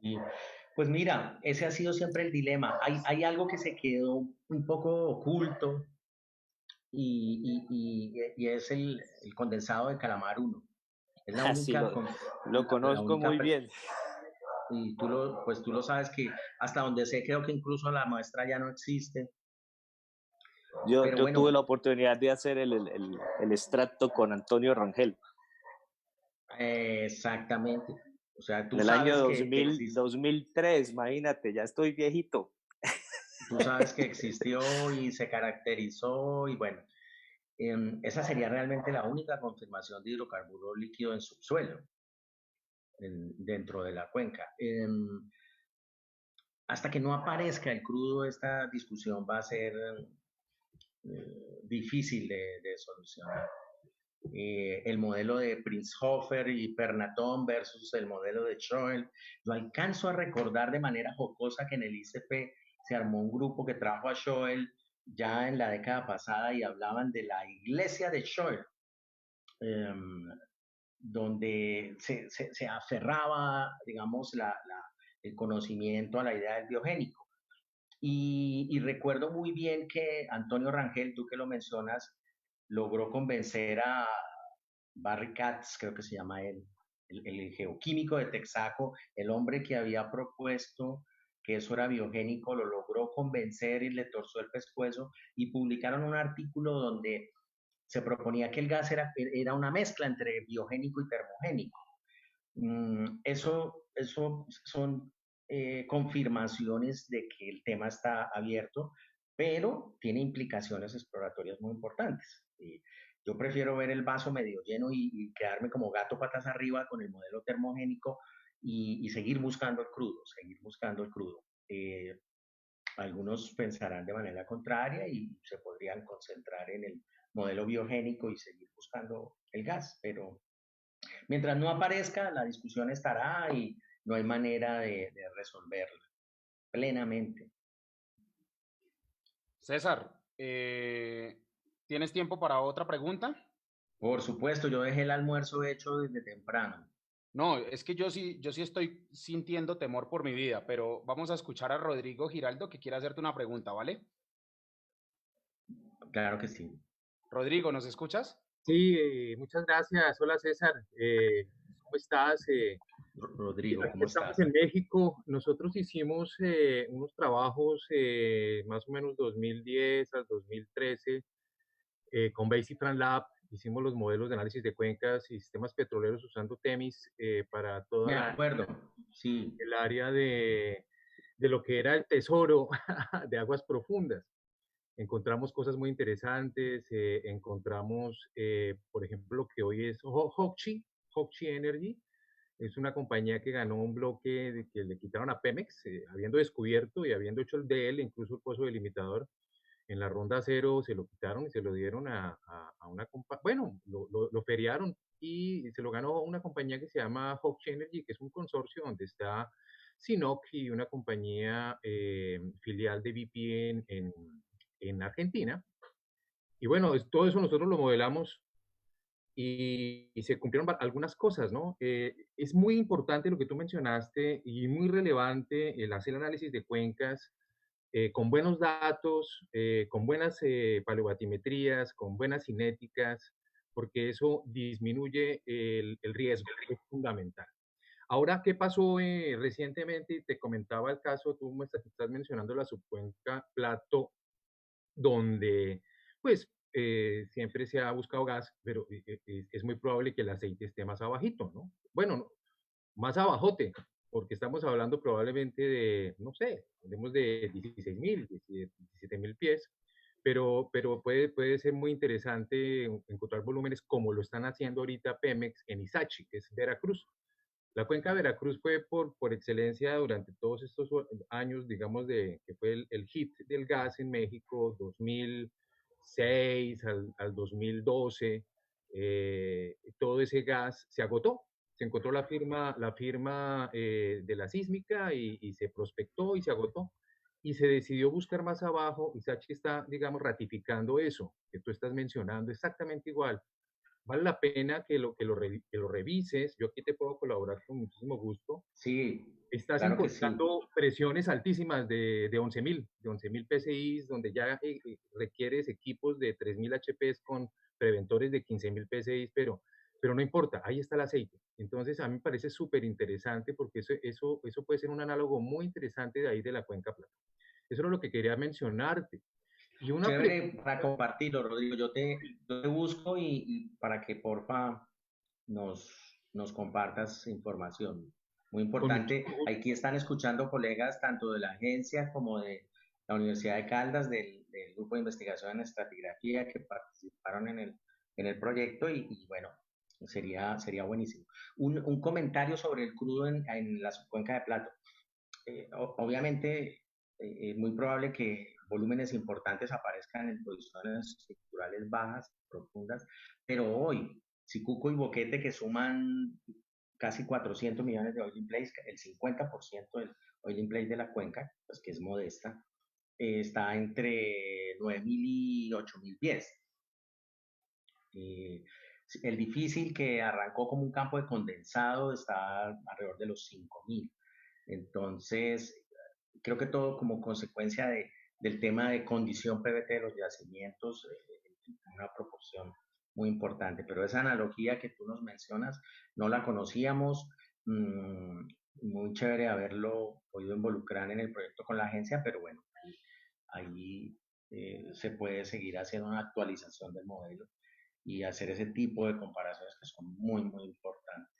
Y, pues mira, ese ha sido siempre el dilema. Hay algo que se quedó un poco oculto y es el condensado de Calamar 1. Es la Así única, lo la conozco única, muy bien. y pues tú lo sabes que hasta donde sé creo que incluso la muestra ya no existe. Pero Yo tuve bueno, la oportunidad de hacer el extracto con Antonio Rangel exactamente. O sea, tú en el año sabes que existe. 2003, imagínate, ya estoy viejito. Tú sabes que existió y se caracterizó y bueno, esa sería realmente la única confirmación de hidrocarburo líquido en subsuelo dentro de la cuenca. Hasta que no aparezca el crudo, esta discusión va a ser difícil de solucionar. El modelo de Prinzhofer y Pernatón versus el modelo de Schoel. Yo alcanzo a recordar de manera jocosa que en el ICP se armó un grupo que trajo a Schoel ya en la década pasada y hablaban de la iglesia de Schoel, donde se aferraba, digamos, el conocimiento a la idea del biogénico. Y recuerdo muy bien que Antonio Rangel, tú que lo mencionas, logró convencer a Barry Katz, creo que se llama él, el geoquímico de Texaco, el hombre que había propuesto que eso era biogénico, lo logró convencer y le torció el pescuezo y publicaron un artículo donde se proponía que el gas era una mezcla entre biogénico y termogénico. Eso son confirmaciones de que el tema está abierto, pero tiene implicaciones exploratorias muy importantes. Yo prefiero ver el vaso medio lleno y quedarme como gato patas arriba con el modelo termogénico y seguir buscando el crudo, seguir buscando el crudo. Algunos pensarán de manera contraria y se podrían concentrar en el modelo biogénico y seguir buscando el gas, pero mientras no aparezca, la discusión estará y no hay manera de resolverla plenamente. César, ¿tienes tiempo para otra pregunta? Por supuesto, yo dejé el almuerzo hecho desde temprano. No, es que yo sí estoy sintiendo temor por mi vida, pero vamos a escuchar a Rodrigo Giraldo que quiere hacerte una pregunta, ¿vale? Claro que sí. Rodrigo, ¿nos escuchas? Sí, muchas gracias. Hola César, ¿cómo estás? Rodrigo, Aquí ¿cómo estamos estás? en México. Nosotros hicimos unos trabajos más o menos 2010 al 2013 con Basic Fran Lab. Hicimos los modelos de análisis de cuencas y sistemas petroleros usando TEMIS para toda Me acuerdo, sí. el área de lo que era el tesoro de aguas profundas. encontramos cosas muy interesantes, encontramos, por ejemplo, lo que hoy es Hochschi Energy, es una compañía que ganó un bloque que le quitaron a Pemex, habiendo descubierto y habiendo hecho el DL, incluso el pozo delimitador, en la ronda cero se lo quitaron y se lo dieron a una compañía, bueno, lo feriaron y se lo ganó una compañía que se llama Hochschi Energy, que es un consorcio donde está Sinop y una compañía filial de BP en Argentina. Y bueno, todo eso nosotros lo modelamos y se cumplieron algunas cosas, ¿no? Es muy importante lo que tú mencionaste y muy relevante el hacer análisis de cuencas con buenos datos, con buenas paleobatimetrías, con buenas cinéticas, porque eso disminuye el riesgo, es fundamental. Ahora, ¿qué pasó recientemente? Te comentaba el caso, tú me estás mencionando la subcuenca Plato, donde pues siempre se ha buscado gas, pero es muy probable que el aceite esté más abajito, ¿no? Bueno, no, más abajote, porque estamos hablando probablemente de, no sé, hablemos de 16.000, 17.000 pies, pero puede ser muy interesante encontrar volúmenes como lo están haciendo ahorita Pemex en Ixachi, que es Veracruz. La cuenca de Veracruz fue por excelencia durante todos estos años, digamos, que fue el hit del gas en México, 2006 al 2012. Todo ese gas se agotó. Se encontró la firma de la sísmica y se prospectó y se agotó. Y se decidió buscar más abajo y Sachi está, digamos, ratificando eso que tú estás mencionando, exactamente igual. Vale la pena que lo revises. Yo aquí te puedo colaborar con muchísimo gusto. Sí, Estás claro que sí. encontrando presiones altísimas de 11.000 PSI, donde ya requieres equipos de 3.000 HPs con preventores de 15.000 PSI, pero no importa, ahí está el aceite. Entonces, a mí me parece súper interesante porque eso puede ser un análogo muy interesante de ahí de la cuenca Plata. Eso es lo que quería mencionarte. Y una Chévere pregunta, para compartirlo, Rodrigo. Yo te busco y para que porfa nos compartas información. Muy con muchísimo importante. gusto. Aquí están escuchando colegas tanto de la agencia como de la Universidad de Caldas, del grupo de investigación en estratigrafía que participaron en el proyecto y bueno, sería buenísimo. Un comentario sobre el crudo en la subcuenca de Plato. Obviamente es muy probable que volúmenes importantes aparezcan en posiciones estructurales bajas, profundas, pero hoy, Sicuco y Boquete, que suman casi 400 millones de oil in place, el 50% del oil in place de la cuenca, pues que es modesta, está entre 9.000 y 8.000 pies. El difícil, que arrancó como un campo de condensado, está alrededor de los 5.000. Entonces, creo que todo como consecuencia del tema de condición PVT de los yacimientos, una proporción muy importante. Pero esa analogía que tú nos mencionas, no la conocíamos. Muy chévere haberlo podido involucrar en el proyecto con la agencia, pero bueno, ahí se puede seguir haciendo una actualización del modelo y hacer ese tipo de comparaciones que son muy, muy importantes.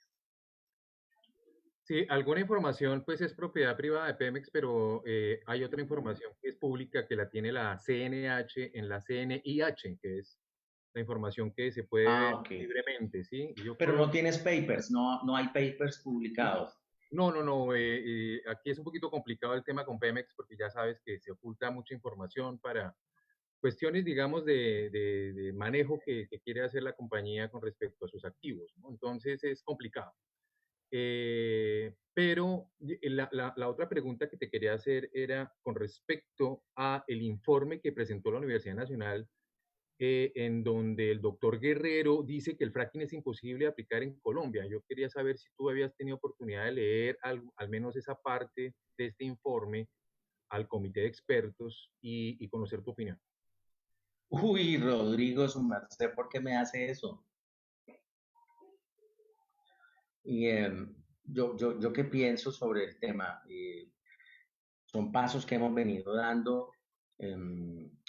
Sí, alguna información pues es propiedad privada de Pemex, pero hay otra información que es pública que la tiene la CNH en la CNIH, que es la información que se puede ver Ah, ok. libremente, ¿sí? Y yo Pero no puedo... tienes papers, no hay papers publicados. No, aquí es un poquito complicado el tema con Pemex porque ya sabes que se oculta mucha información para cuestiones, digamos, de manejo que quiere hacer la compañía con respecto a sus activos, ¿no? Entonces es complicado. Pero la otra pregunta que te quería hacer era con respecto a el informe que presentó la Universidad Nacional, en donde el doctor Guerrero dice que el fracking es imposible de aplicar en Colombia. Yo quería saber si tú habías tenido oportunidad de leer al menos esa parte de este informe al comité de expertos y conocer tu opinión. Uy, Rodrigo, su merced, ¿por qué me hace eso? Y yo qué pienso sobre el tema. Son pasos que hemos venido dando.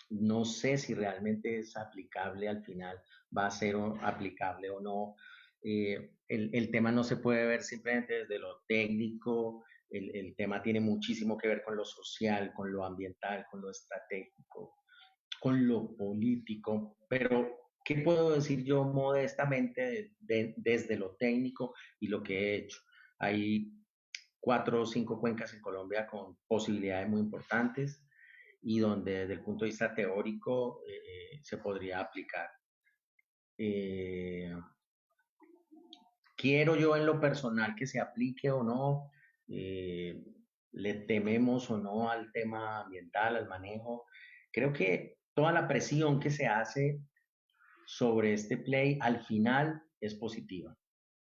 No sé si realmente es aplicable al final, va a ser aplicable o no. El tema no se puede ver simplemente desde lo técnico, el tema tiene muchísimo que ver con lo social, con lo ambiental, con lo estratégico. con lo político, pero ¿qué puedo decir yo modestamente desde lo técnico y lo que he hecho? Hay 4 o 5 cuencas en Colombia con posibilidades muy importantes y donde desde el punto de vista teórico se podría aplicar. Eh, quiero yo en lo personal que se aplique o no, eh, le tememos o no al tema ambiental, al manejo. Creo que toda la presión que se hace sobre este play al final es positiva.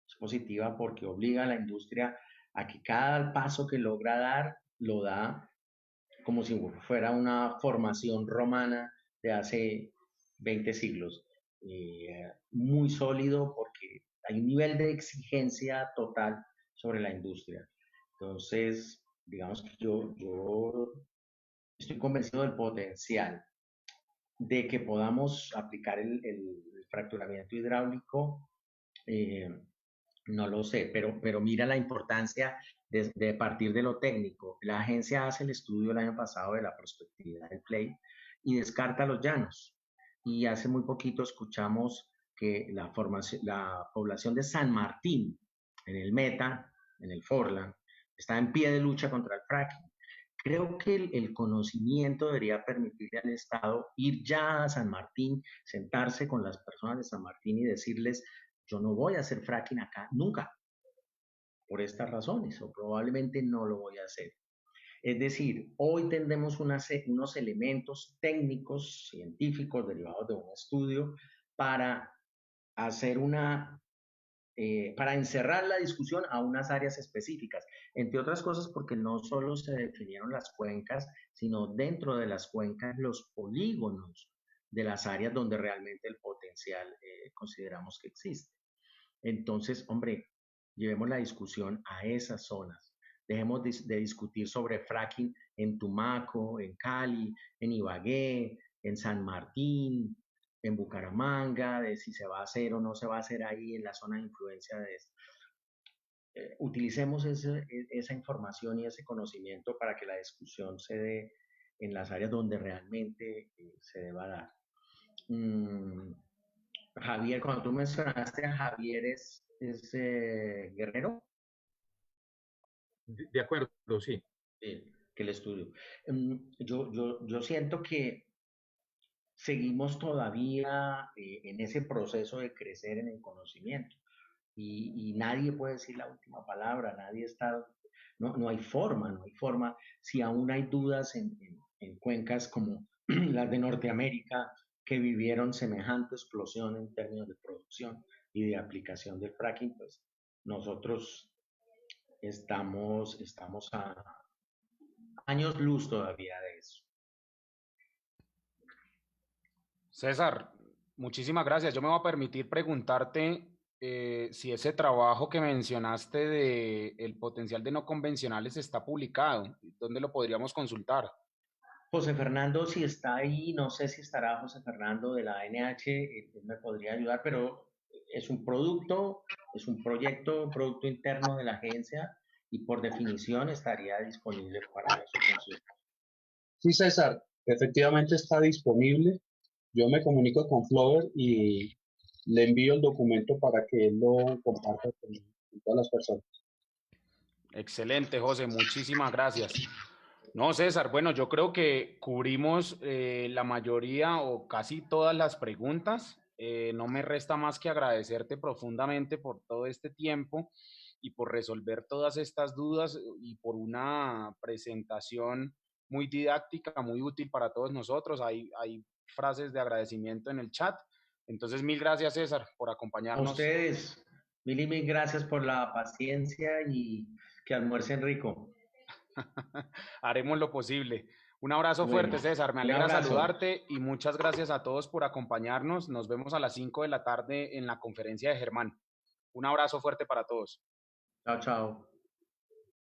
Es positiva porque obliga a la industria a que cada paso que logra dar lo da como si fuera una formación romana de hace 20 siglos. Muy sólido porque hay un nivel de exigencia total sobre la industria. Entonces, digamos que yo estoy convencido del potencial de que podamos aplicar el fracturamiento hidráulico. eh, no lo sé, pero mira la importancia de partir de lo técnico. La agencia hace el estudio el año pasado de la prospectividad del play y descarta los llanos. Y hace muy poquito escuchamos que la población de San Martín, en el Meta, en el Forland, está en pie de lucha contra el fracking. Creo que el conocimiento debería permitirle al Estado ir ya a San Martín, sentarse con las personas de San Martín y decirles, yo no voy a hacer fracking acá nunca, por estas razones, o probablemente no lo voy a hacer. Es decir, hoy tendremos unos elementos técnicos, científicos, derivados de un estudio, para hacer para encerrar la discusión a unas áreas específicas, entre otras cosas porque no solo se definieron las cuencas, sino dentro de las cuencas los polígonos de las áreas donde realmente el potencial consideramos que existe. Entonces, hombre, llevemos la discusión a esas zonas. Dejemos de discutir sobre fracking en Tumaco, en Cali, en Ibagué, en San Martín, en Bucaramanga, de si se va a hacer o no se va a hacer ahí en la zona de influencia de esto. Utilicemos esa información y ese conocimiento para que la discusión se dé en las áreas donde realmente se deba dar. Javier, cuando tú mencionaste a Javier, ¿es Guerrero? De acuerdo, sí. Que el estudio. Yo siento que seguimos todavía en ese proceso de crecer en el conocimiento y nadie puede decir la última palabra, nadie está, no hay forma, no hay forma. Si aún hay dudas en cuencas como las de Norteamérica que vivieron semejante explosión en términos de producción y de aplicación del fracking, pues nosotros estamos a años luz todavía de eso. César, muchísimas gracias. Yo me voy a permitir preguntarte si ese trabajo que mencionaste de el potencial de no convencionales está publicado. ¿Dónde lo podríamos consultar? José Fernando, si está ahí, no sé si estará José Fernando de la ANH, él me podría ayudar, pero es un producto, es un producto interno de la agencia y por definición estaría disponible para su consulta. Sí, César, efectivamente está disponible. Yo me comunico con Flover y le envío el documento para que él lo comparta con todas las personas. Excelente, José, muchísimas gracias. No, César, bueno, yo creo que cubrimos la mayoría o casi todas las preguntas. No me resta más que agradecerte profundamente por todo este tiempo y por resolver todas estas dudas y por una presentación muy didáctica, muy útil para todos nosotros. Hay frases de agradecimiento en el chat. Entonces, mil gracias, César, por A acompañarnos. ustedes, mil y mil gracias por la paciencia y que almuercen rico. Haremos lo posible. Un abrazo Bueno, fuerte, César. Me un alegra abrazo. saludarte y muchas gracias a todos por acompañarnos. Nos vemos a las 5 de la tarde en la conferencia de Germán. Un abrazo fuerte para todos. Chao, chao.